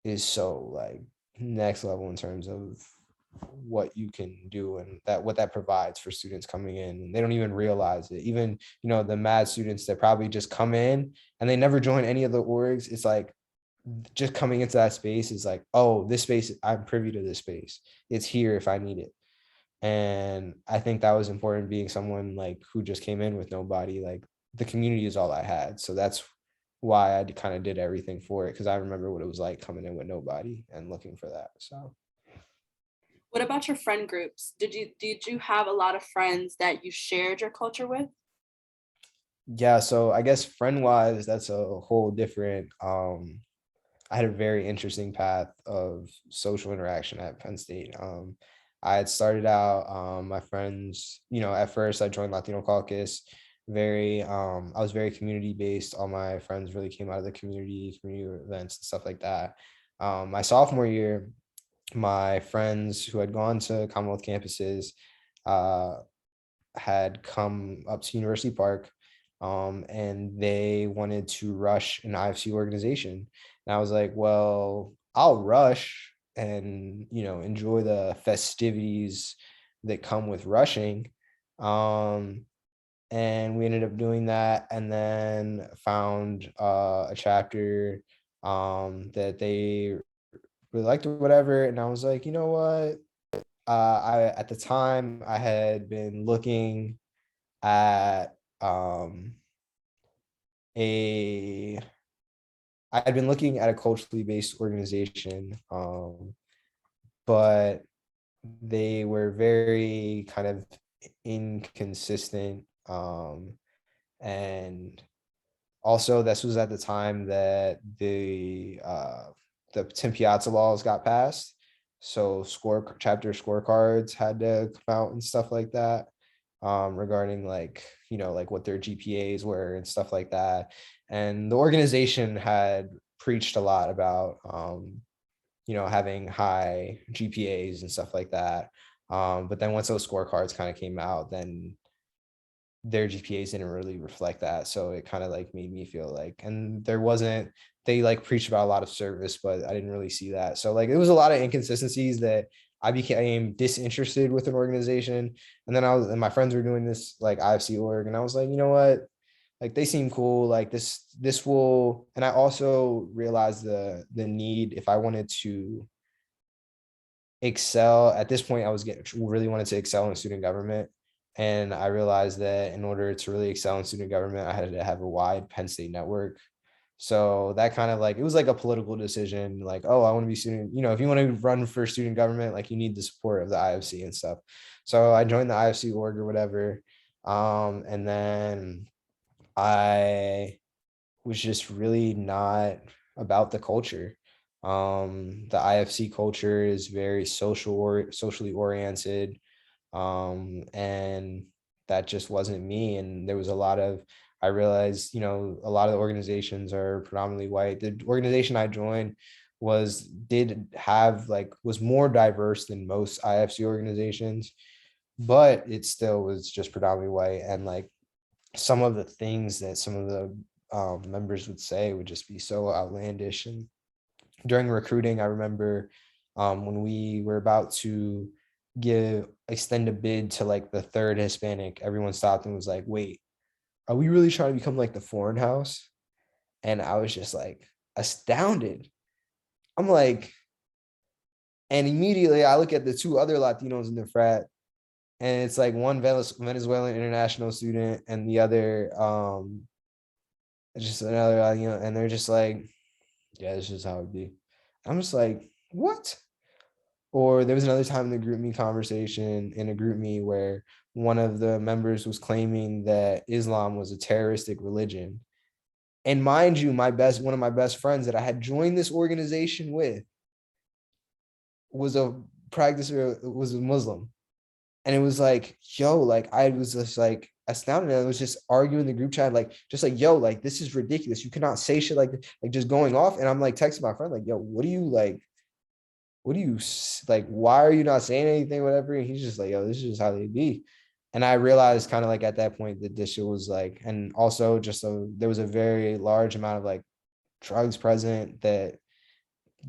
is so like next level in terms of what you can do and that what that provides for students coming in. And they don't even realize it. Even, you know, the mad students that probably just come in and they never join any of the orgs, it's like just coming into that space is like, oh, this space, I'm privy to this space. It's here if I need it. And I think that was important, being someone like who just came in with nobody. Like the community is all I had. So that's why I kind of did everything for it, because I remember what it was like coming in with nobody and looking for that. So What about your friend groups? Did you have a lot of friends that you shared your culture with? yeah, so I guess friend wise, that's a whole different I had a very interesting path of social interaction at Penn State. I had started out, my friends, you know, at first I joined Latino Caucus, I was very community based. All my friends really came out of the community events and stuff like that. My sophomore year, my friends who had gone to Commonwealth campuses uh, had come up to University Park, and they wanted to rush an IFC organization. And I was like, well, I'll rush and, you know, enjoy the festivities that come with rushing. Um, and we ended up doing that, and then found a chapter that they really liked or whatever. And I was like, you know what? I At the time I had been looking at a I had been looking at a culturally based organization, but they were very kind of inconsistent. And also, this was at the time that the Tim Piazza laws got passed. So chapter scorecards had to come out and stuff like that, regarding like, like what their GPAs were and stuff like that. And the organization had preached a lot about, having high GPAs and stuff like that. But then once those scorecards kind of came out, then their GPAs didn't really reflect that. So it kind of like made me feel like, and they like preached about a lot of service, but I didn't really see that. So like it was a lot of inconsistencies that I became disinterested with an organization. And then and my friends were doing this like IFC org, and I was like, you know what? Like they seem cool. Like this will, and I also realized the need if I wanted to excel at this point. I was really wanted to excel in student government, and I realized that in order to really excel in student government, I had to have a wide Penn State network. So that kind of like, it was like a political decision, like, oh, I want to be student, if you want to run for student government, like you need the support of the IFC and stuff. So I joined the IFC org or whatever, and then I was just really not about the culture. The IFC culture is very socially oriented, and that just wasn't me. And there was a lot of, I realized, a lot of the organizations are predominantly white. The organization I joined was more diverse than most IFC organizations, but it still was just predominantly white. And like some of the things that some of the members would say would just be so outlandish. And during recruiting, I remember when we were about to extend a bid to like the third Hispanic, everyone stopped and was like, wait, are we really trying to become like the foreign house? And I was just like astounded. I'm like, and immediately I look at the two other Latinos in the frat, and it's like one Venezuelan international student and the other just another, and they're just like, yeah, this is how it be. I'm just like, what? Or there was another time in the group me conversation in a group me where one of the members was claiming that Islam was a terroristic religion. And mind you, one of my best friends that I had joined this organization with was a was a Muslim. And it was like, yo, like I was just like astounded. I was just arguing in the group chat, like, just like, yo, like this is ridiculous. You cannot say shit like just going off. And I'm like texting my friend, like, yo, what do you like? What do you like? Why are you not saying anything, whatever? And he's just like, yo, this is just how they be. And I realized kind of like at that point that this shit was like, and also just so there was a very large amount of like drugs present that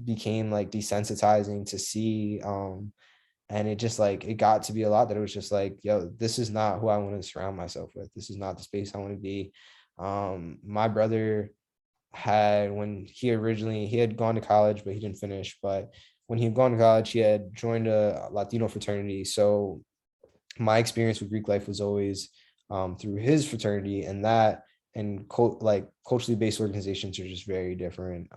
became like desensitizing to see. And it just like, it got to be a lot that it was just like, yo, this is not who I want to surround myself with. This is not the space I want to be. My brother he had gone to college, but he didn't finish. But when he had gone to college, he had joined a Latino fraternity. So my experience with Greek life was always through his fraternity, and like culturally based organizations are just very different,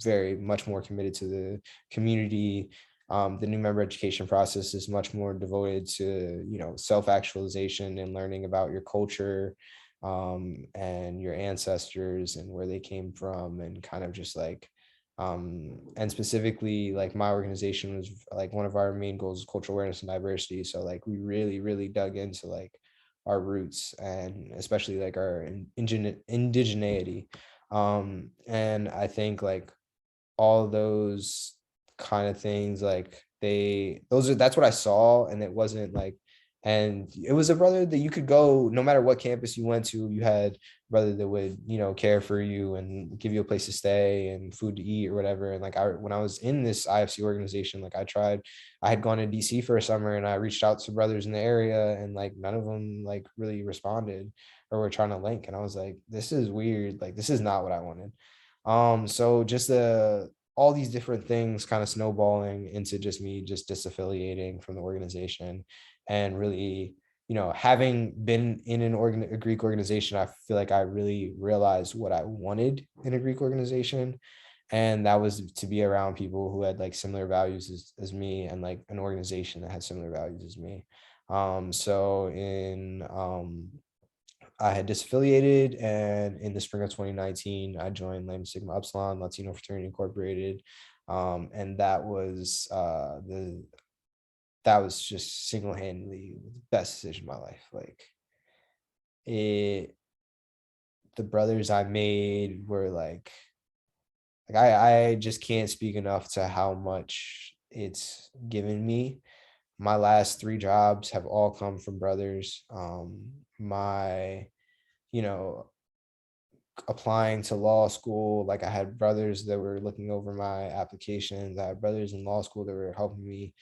very much more committed to the community. The new member education process is much more devoted to, self-actualization and learning about your culture, and your ancestors and where they came from, and kind of just like, and specifically like my organization was like, one of our main goals is cultural awareness and diversity. So like we really, really dug into like our roots, and especially like our indigeneity. And I think like all those kind of things, like that's what I saw. And it wasn't like, and it was a brother that you could go, no matter what campus you went to, you had a brother that would, care for you and give you a place to stay and food to eat or whatever. And like when I was in this IFC organization, like I had gone to DC for a summer, and I reached out to brothers in the area, and like none of them like really responded or were trying to link. And I was like, this is weird. Like, this is not what I wanted. So just all these different things kind of snowballing into just me just disaffiliating from the organization, and really, having been in a Greek organization, I feel like I really realized what I wanted in a Greek organization. And that was to be around people who had like similar values as me, and like an organization that had similar values as me. So I had disaffiliated, and in the spring of 2019, I joined Lambda Sigma Epsilon Latino Fraternity Incorporated. And that was that was just single-handedly the best decision of my life. Like it, the brothers I made were like I just can't speak enough to how much it's given me. My last three jobs have all come from brothers. My, you know, applying to law school, like I had brothers that were looking over my applications. I had brothers in law school that were helping me,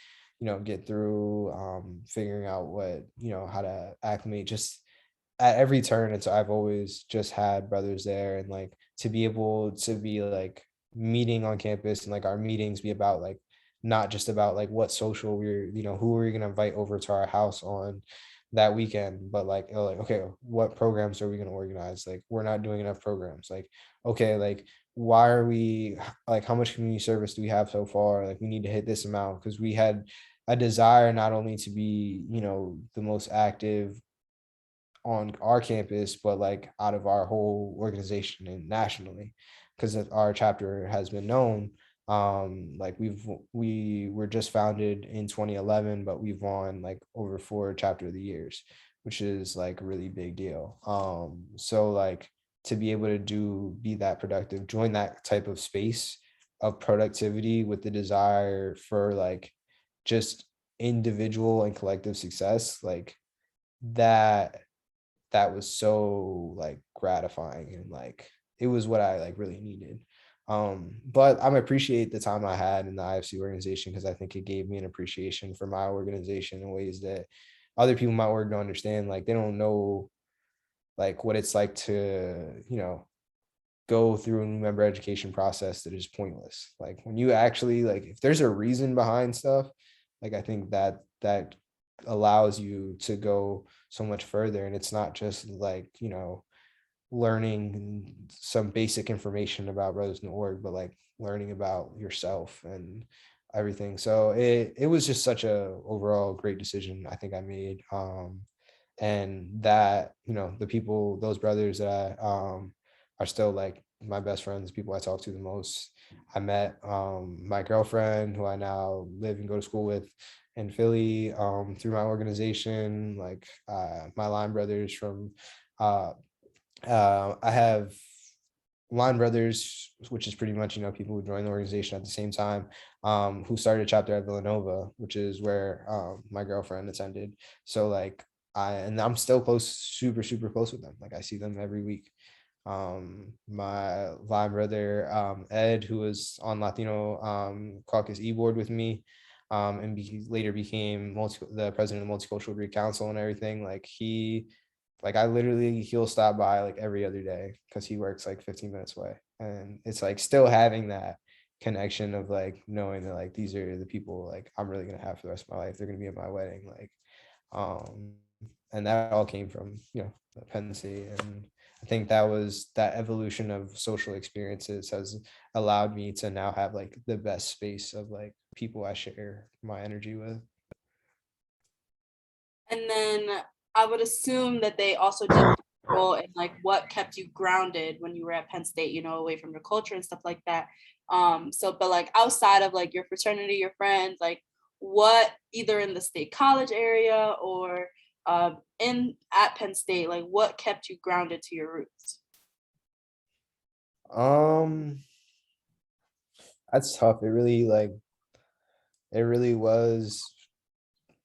get through, figuring out what, how to acclimate just at every turn. And so I've always just had brothers there, and like to be able to be like meeting on campus, and like our meetings be about like not just about like what social we're, who are we going to invite over to our house on that weekend, but like, like, okay, what programs are we going to organize? Like, we're not doing enough programs. Like, okay, like, why are we, like, how much community service do we have so far? Like, we need to hit this amount, because we had a desire not only to be, the most active on our campus, but like out of our whole organization and nationally, because our chapter has been known. Like we were just founded in 2011, but we've won like over 4 chapter of the years, which is like a really big deal. So like to be able to be that productive, join that type of space of productivity with the desire for like just individual and collective success, like that was so like gratifying, and like it was what I like really needed. But I appreciate the time I had in the IFC organization, because I think it gave me an appreciation for my organization in ways that other people in my org don't understand. Like they don't know like what it's like to, go through a new member education process that is pointless. Like when you actually like if there's a reason behind stuff, like I think that allows you to go so much further. And it's not just like, learning some basic information about brothers in the org, but like learning about yourself and everything. So it was just such a overall great decision I think I made. And that, the people, those brothers that are still like my best friends, people I talk to the most. I met my girlfriend, who I now live and go to school with in Philly, through my organization. Like my line brothers from uh, I have line brothers, which is pretty much, people who joined the organization at the same time, who started a chapter at Villanova, which is where my girlfriend attended. So like I'm still close, super, super close with them. Like I see them every week. My line brother, Ed, who was on Latino Caucus e-board with me, and later became the president of the Multicultural Greek Council and everything. Like I literally, he'll stop by like every other day, because he works like 15 minutes away. And it's like still having that connection of like knowing that like these are the people like I'm really gonna have for the rest of my life. They're gonna be at my wedding. Like um and that all came from, Penn State. And I think that evolution of social experiences has allowed me to now have like the best space of like people I share my energy with. And then I would assume that they also did a role in like what kept you grounded when you were at Penn State, away from your culture and stuff like that. But like outside of like your fraternity, your friends, like what either in the state college area or in at Penn State, like what kept you grounded to your roots? Um, that's tough. It really was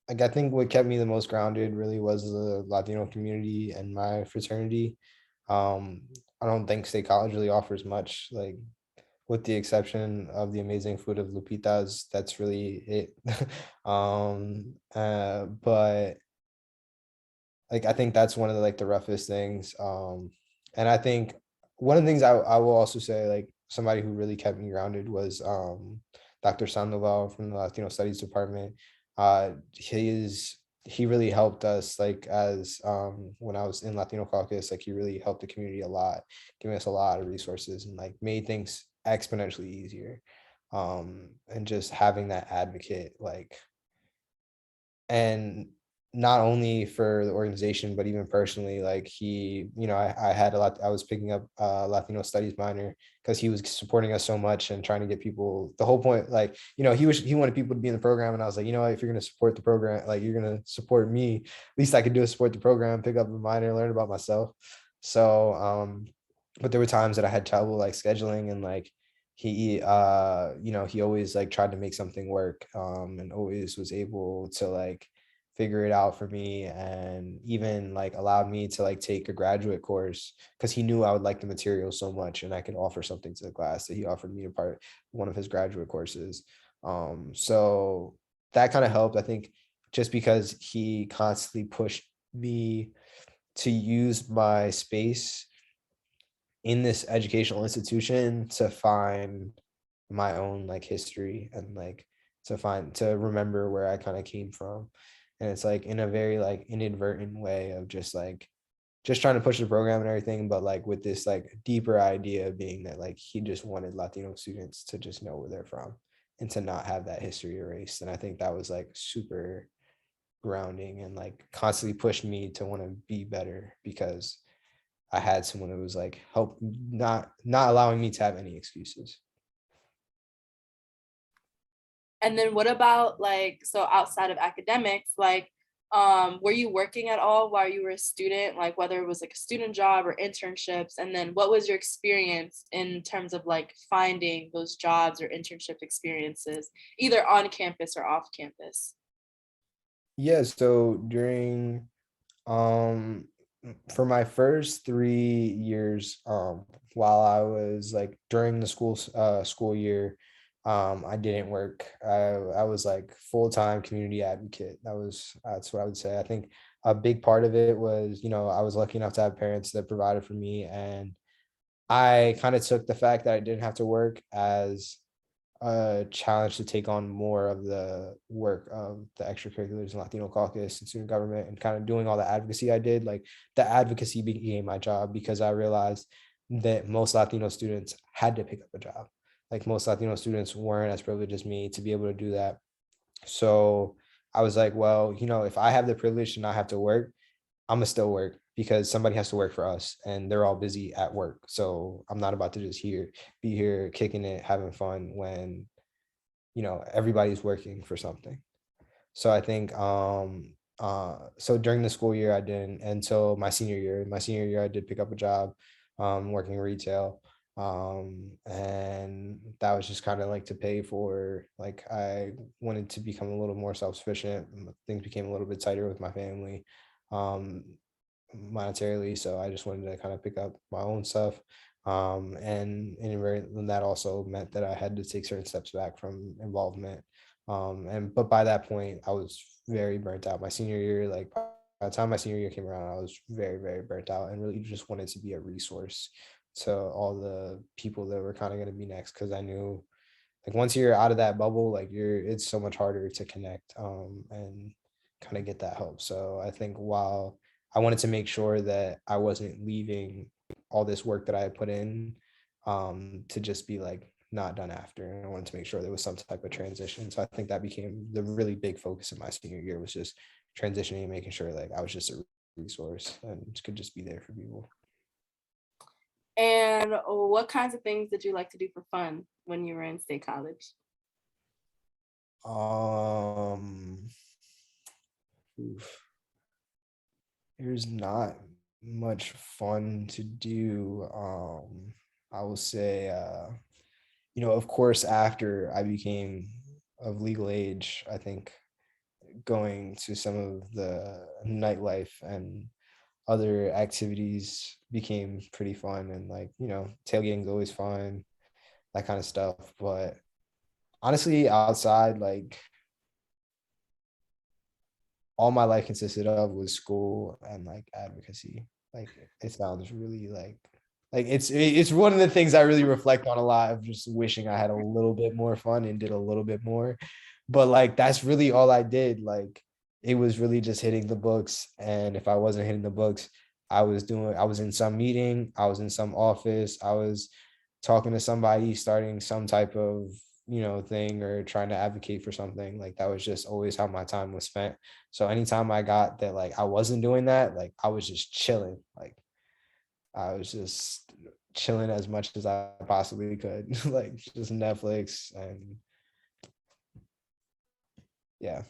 like I think what kept me the most grounded really was the Latino community and my fraternity. Um, I don't think State College really offers much, like with the exception of the amazing food of Lupita's. That's really it. But like I think that's one of the like the roughest things. And I think one of the things I will also say, like somebody who really kept me grounded was Dr. Sandoval from the Latino Studies Department. He really helped us like as when I was in Latino Caucus, like he really helped the community a lot, giving us a lot of resources and like made things exponentially easier. And just having that advocate, like and not only for the organization, but even personally, like I had a lot, I was picking up Latino studies minor because he was supporting us so much and trying to get people, the whole point, like, he wanted people to be in the program. And I was like, if you're going to support the program, like you're going to support me, at least I could do is support the program, pick up a minor, learn about myself. So, but there were times that I had trouble like scheduling, and like he always like tried to make something work, and always was able to like figure it out for me, and even like allowed me to like take a graduate course because he knew I would like the material so much and I could offer something to the class, that he offered me a part one of his graduate courses. So that kind of helped, I think, just because he constantly pushed me to use my space in this educational institution to find my own like history, and like to remember where I kind of came from. And it's like in a very like inadvertent way of just trying to push the program and everything, but like with this like deeper idea being that like he just wanted Latino students to just know where they're from and to not have that history erased. And I think that was like super grounding and like constantly pushed me to want to be better, because I had someone who was like help not allowing me to have any excuses. And then what about like, so outside of academics, like, were you working at all while you were a student, like whether it was like a student job or internships? And then what was your experience in terms of like finding those jobs or internship experiences, either on campus or off campus? Yeah, so during um for my first 3 years, while I was like during the school year, I didn't work. I was like full-time community advocate. That's what I would say. I think a big part of it was, I was lucky enough to have parents that provided for me, and I kind of took the fact that I didn't have to work as a challenge to take on more of the work of the extracurriculars in Latino Caucus and student government, and kind of doing all the advocacy I did. Like the advocacy became my job because I realized that most Latino students had to pick up a job. Like most Latino students weren't as privileged as me to be able to do that. So I was like, well, if I have the privilege to not have to work, I'm gonna still work, because somebody has to work for us and they're all busy at work. So I'm not about to just be here kicking it, having fun when, everybody's working for something. So I think so during the school year I didn't, until my senior year. My senior year I did pick up a job working retail. And that was just kind of like to pay for, like, I wanted to become a little more self-sufficient. Things became a little bit tighter with my family. Um monetarily, so I just wanted to kind of pick up my own stuff. And that also meant that I had to take certain steps back from involvement. And but by that point I was very burnt out. My senior year, like by the time my senior year came around, I was very, very burnt out and really just wanted to be a resource to all the people that were kind of going to be next, because I knew, like, once you're out of that bubble, like it's so much harder to connect and kind of get that help. So I think while I wanted to make sure that I wasn't leaving all this work that I had put in to just be like not done after, and I wanted to make sure there was some type of transition. So I think that became the really big focus of my senior year, was just transitioning and making sure like I was just a resource and could just be there for people. And what kinds of things did you like to do for fun when you were in state college? Um, oof. There's not much fun to do. I will say, of course, after I became of legal age, I think going to some of the nightlife and other activities became pretty fun. And like, tailgating is always fun, that kind of stuff. But honestly, outside, like, all my life consisted of was school and like advocacy. Like it sounds really like it's one of the things I really reflect on a lot, of just wishing I had a little bit more fun and did a little bit more. But like that's really all I did. Like it was really just hitting the books. And if I wasn't hitting the books, I was in some meeting, I was in some office, I was talking to somebody, starting some type of, thing or trying to advocate for something. Like that was just always how my time was spent. So anytime I got that, like I wasn't doing that, like I was just chilling. Like I was just chilling as much as I possibly could, like just Netflix and yeah.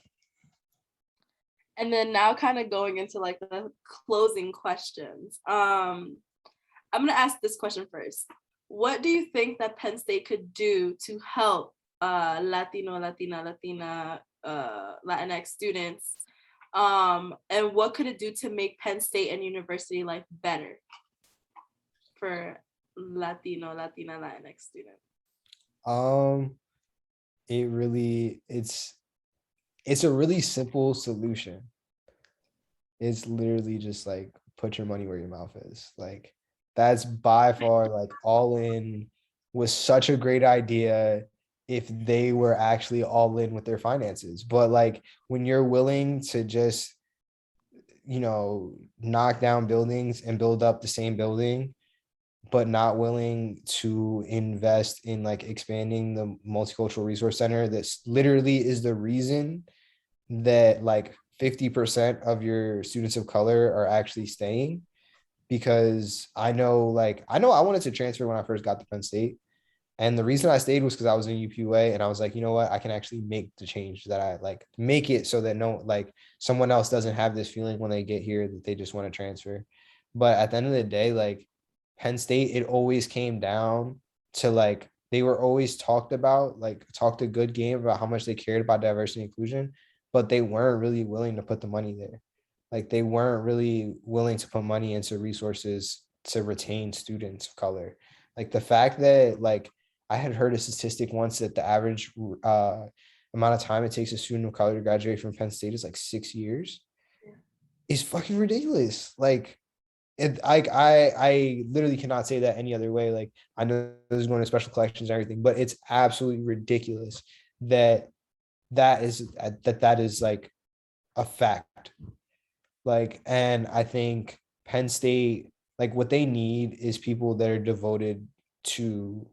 And then now kind of going into like the closing questions. I'm gonna ask this question first. What do you think that Penn State could do to help Latino, Latina, Latinx students? And what could it do to make Penn State and university life better for Latino, Latina, Latinx students? It's a really simple solution. It's literally just like put your money where your mouth is. Like that's by far like all in was such a great idea if they were actually all in with their finances. But like when you're willing to just knock down buildings and build up the same building, but not willing to invest in like expanding the multicultural resource center, that's literally is the reason that like 50% of your students of color are actually staying. Because I know I wanted to transfer when I first got to Penn State. And the reason I stayed was because I was in UPUA and I was like, you know what, I can actually make the change that I like, make it so that someone else doesn't have this feeling when they get here that they just want to transfer. But at the end of the day, like Penn State, it always came down to like, they were always talked a good game about how much they cared about diversity and inclusion, but they weren't really willing to put the money there. Like they weren't really willing to put money into resources to retain students of color. Like the fact that I had heard a statistic once that the average amount of time it takes a student of color to graduate from Penn State is like 6 years. Yeah. Is fucking ridiculous. Like I literally cannot say that any other way. Like I know this is going to special collections and everything, but it's absolutely ridiculous that is like a fact. Like, and I think Penn State, like what they need is people that are devoted to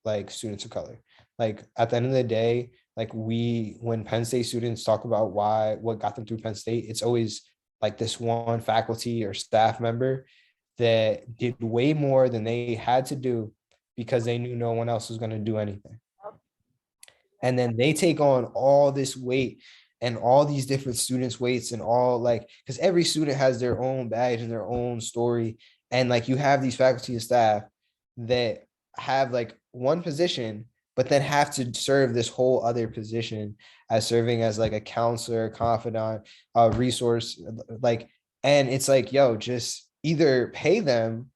like students of color. Like at the end of the day, like when Penn State students talk about what got them through Penn State, it's always like this one faculty or staff member that did way more than they had to do because they knew no one else was going to do anything. And then they take on all this weight and all these different students' weights and all because every student has their own badge and their own story. And like you have these faculty and staff that have like one position, but then have to serve this whole other position as serving as like a counselor, confidant, resource, and it's like, yo, just either pay them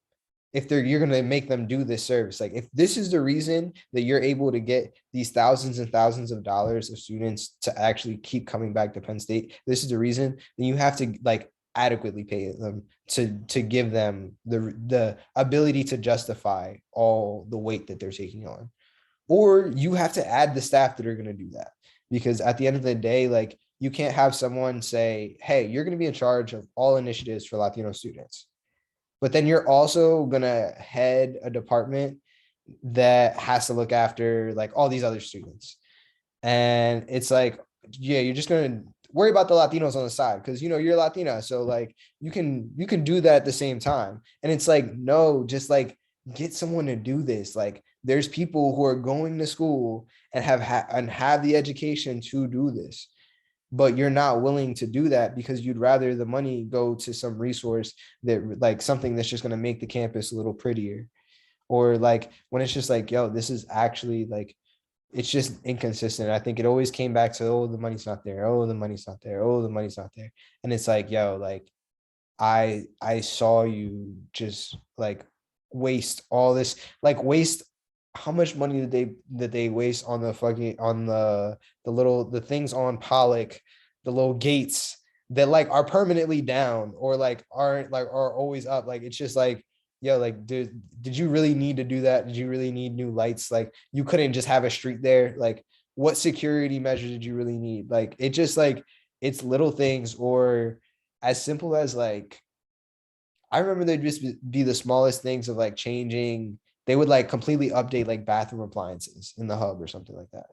if you're going to make them do this service. Like if this is the reason that you're able to get these thousands and thousands of dollars of students to actually keep coming back to Penn State, this is the reason, then you have to adequately pay them to give them the ability to justify all the weight that they're taking on. Or you have to add the staff that are going to do that. Because at the end of the day, you can't have someone say, hey, you're going to be in charge of all initiatives for Latino students. But then you're also going to head a department that has to look after all these other students. And it's like, yeah, you're just going to worry about the Latinos on the side because, you're Latina. So you can do that at the same time. And it's like, no, just get someone to do this. There's people who are going to school and have the education to do this, but you're not willing to do that because you'd rather the money go to some resource that something that's just going to make the campus a little prettier. Or when it's just yo, this is actually it's just inconsistent. I think it always came back to, oh, the money's not there. Oh, the money's not there. Oh, the money's not there. And it's yo, I saw you just waste all this, waste. How much money did they waste on the things on Pollock, the little gates that are permanently down or aren't are always up? It's just yo, did you really need to do that? Did you really need new lights? You couldn't just have a street there. What security measures did you really need? It just it's little things, or as simple as I remember there'd just be the smallest things of changing they would like completely update like bathroom appliances in the hub or something like that.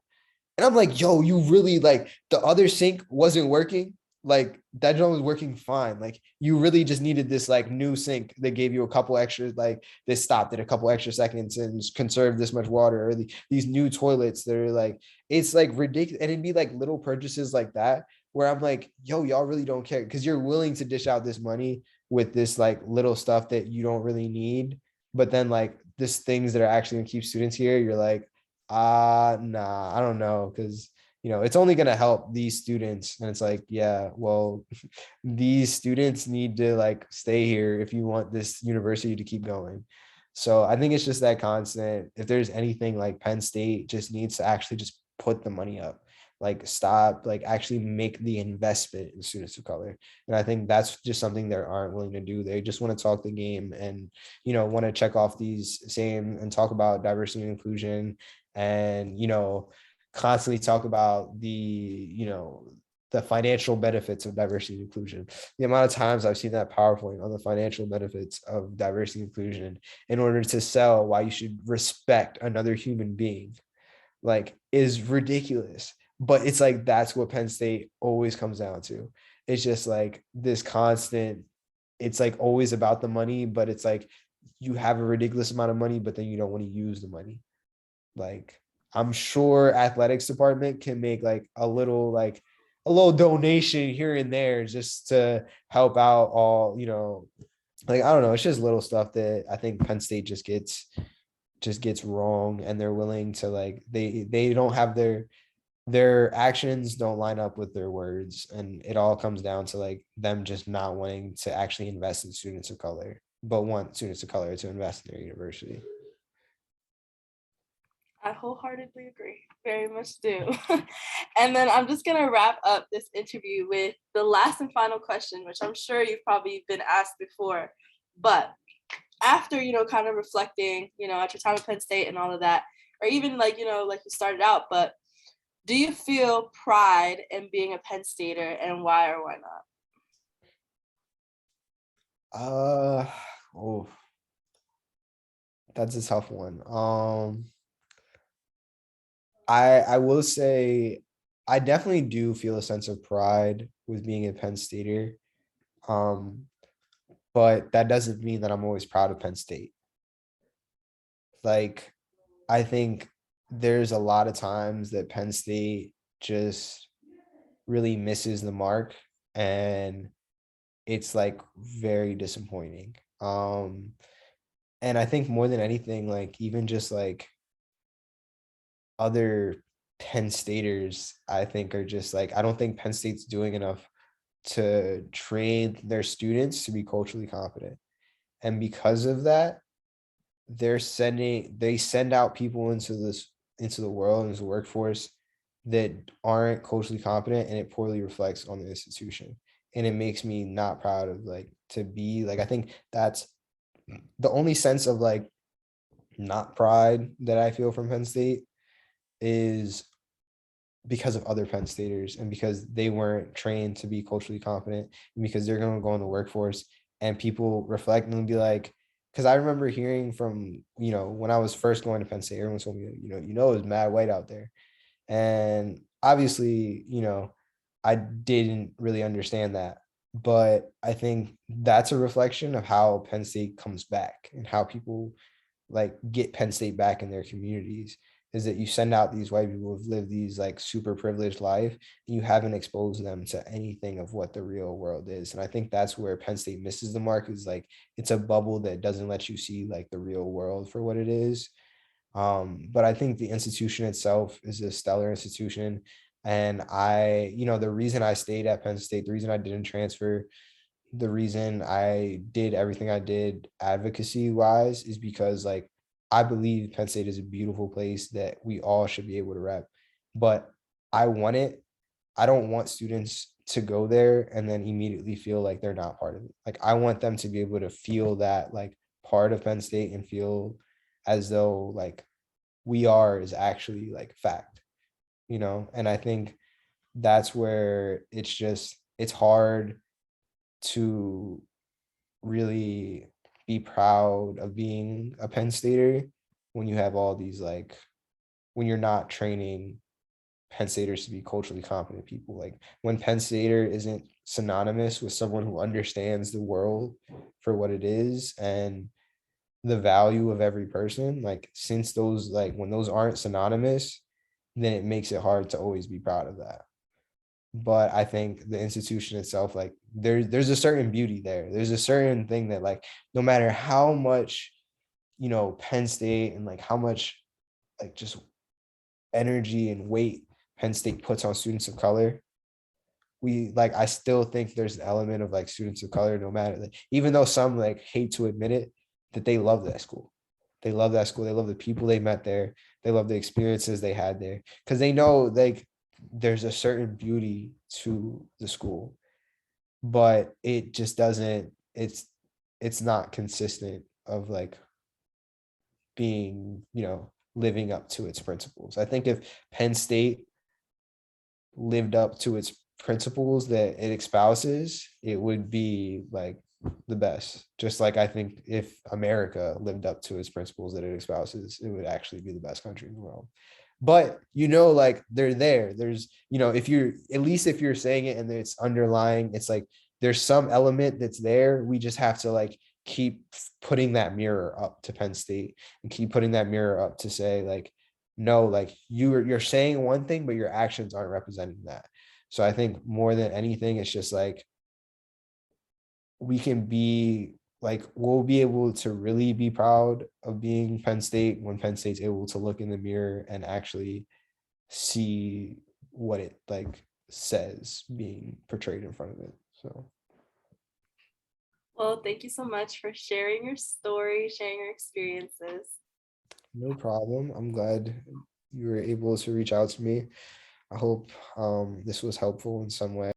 And I'm like, yo, you really like the other sink wasn't working. Like that joint was working fine. Like you really just needed this like new sink that gave you a couple extra, like this stopped at a couple extra seconds and conserved this much water, or these new toilets that are like, it's like ridiculous. And it'd be like little purchases like that where I'm like, yo, y'all really don't care because you're willing to dish out this money with this like little stuff that you don't really need. But then like this things that are actually gonna keep students here, you're like, nah, I don't know, because it's only going to help these students. And it's like, yeah, well, these students need to like stay here if you want this university to keep going. So I think it's just that constant. If there's anything, like Penn State just needs to actually just put the money up, like stop, like actually make the investment in students of color. And I think that's just something they aren't willing to do. They just want to talk the game and, want to check off these same and talk about diversity and inclusion and, constantly talk about the financial benefits of diversity and inclusion. The amount of times I've seen that PowerPoint on the financial benefits of diversity and inclusion in order to sell why you should respect another human being, like, is ridiculous. But it's like, that's what Penn State always comes down to. It's just like this constant, it's like always about the money, but it's like you have a ridiculous amount of money, but then you don't want to use the money. Like, I'm sure athletics department can make like a little donation here and there just to help out all, like, I don't know. It's just little stuff that I think Penn State just gets wrong, and they're willing to like, they don't have their actions don't line up with their words. And it all comes down to like them just not wanting to actually invest in students of color, but want students of color to invest in their university. I wholeheartedly agree. Very much do. And then I'm just going to wrap up this interview with the last and final question, which I'm sure you've probably been asked before. But after, kind of reflecting, at your time at Penn State and all of that, or even like, like you started out, but do you feel pride in being a Penn Stater, and why or why not? Oh, that's a tough one. I will say I definitely do feel a sense of pride with being a Penn Stater. But that doesn't mean that I'm always proud of Penn State. Like, I think there's a lot of times that Penn State just really misses the mark, and it's like very disappointing. And I think more than anything, like even just like other Penn Staters, I think are just like, I don't think Penn State's doing enough to train their students to be culturally competent. And because of that, they send out people into the world, into the workforce, that aren't culturally competent, and it poorly reflects on the institution. And it makes me not proud of like to be like, I think that's the only sense of like not pride that I feel from Penn State is because of other Penn Staters, and because they weren't trained to be culturally competent, and because they're going to go in the workforce and people reflect and be like, because I remember hearing from, when I was first going to Penn State, everyone told me, it was mad white out there. And obviously, I didn't really understand that. But I think that's a reflection of how Penn State comes back and how people like get Penn State back in their communities, is that you send out these white people who've lived these like super privileged life, and you haven't exposed them to anything of what the real world is. And I think that's where Penn State misses the mark, is like, it's a bubble that doesn't let you see like the real world for what it is. But I think the institution itself is a stellar institution. And the reason I stayed at Penn State, the reason I didn't transfer, the reason I did everything I did advocacy wise, is because like, I believe Penn State is a beautiful place that we all should be able to rep. But I don't want students to go there and then immediately feel like they're not part of it. Like, I want them to be able to feel that like part of Penn State, and feel as though like we are is actually like fact, and I think that's where it's hard to really be proud of being a Penn Stater, when you have all these like, when you're not training Penn Staters to be culturally competent people. Like when Penn Stater isn't synonymous with someone who understands the world for what it is and the value of every person, like since those, like when those aren't synonymous, then it makes it hard to always be proud of that. But I think the institution itself, like there's a certain beauty there. There's a certain thing that like no matter how much, you know, Penn State and like how much like just energy and weight Penn State puts on students of color, we like I still think there's an element of like students of color, no matter like, even though some like hate to admit it, that they love that school. They love that school. They love the people they met there. They love the experiences they had there. Because they know like there's a certain beauty to the school, but it just doesn't, it's not consistent of like being, you know, living up to its principles. I think if Penn State lived up to its principles that it espouses, it would be like the best. Just like I think if America lived up to its principles that it espouses, it would actually be the best country in the world. But you know, like they're there. There's, you know, if you're at least if you're saying it and it's underlying, it's like there's some element that's there. We just have to like keep putting that mirror up to Penn State and keep putting that mirror up to say like, no, like you're saying one thing, but your actions aren't representing that. So I think more than anything, it's just like we can be like, we'll be able to really be proud of being Penn State when Penn State's able to look in the mirror and actually see what it like says being portrayed in front of it. So Well, thank you so much for sharing your story, sharing your experiences. no problem. I'm glad you were able to reach out to me. I hope this was helpful in some way.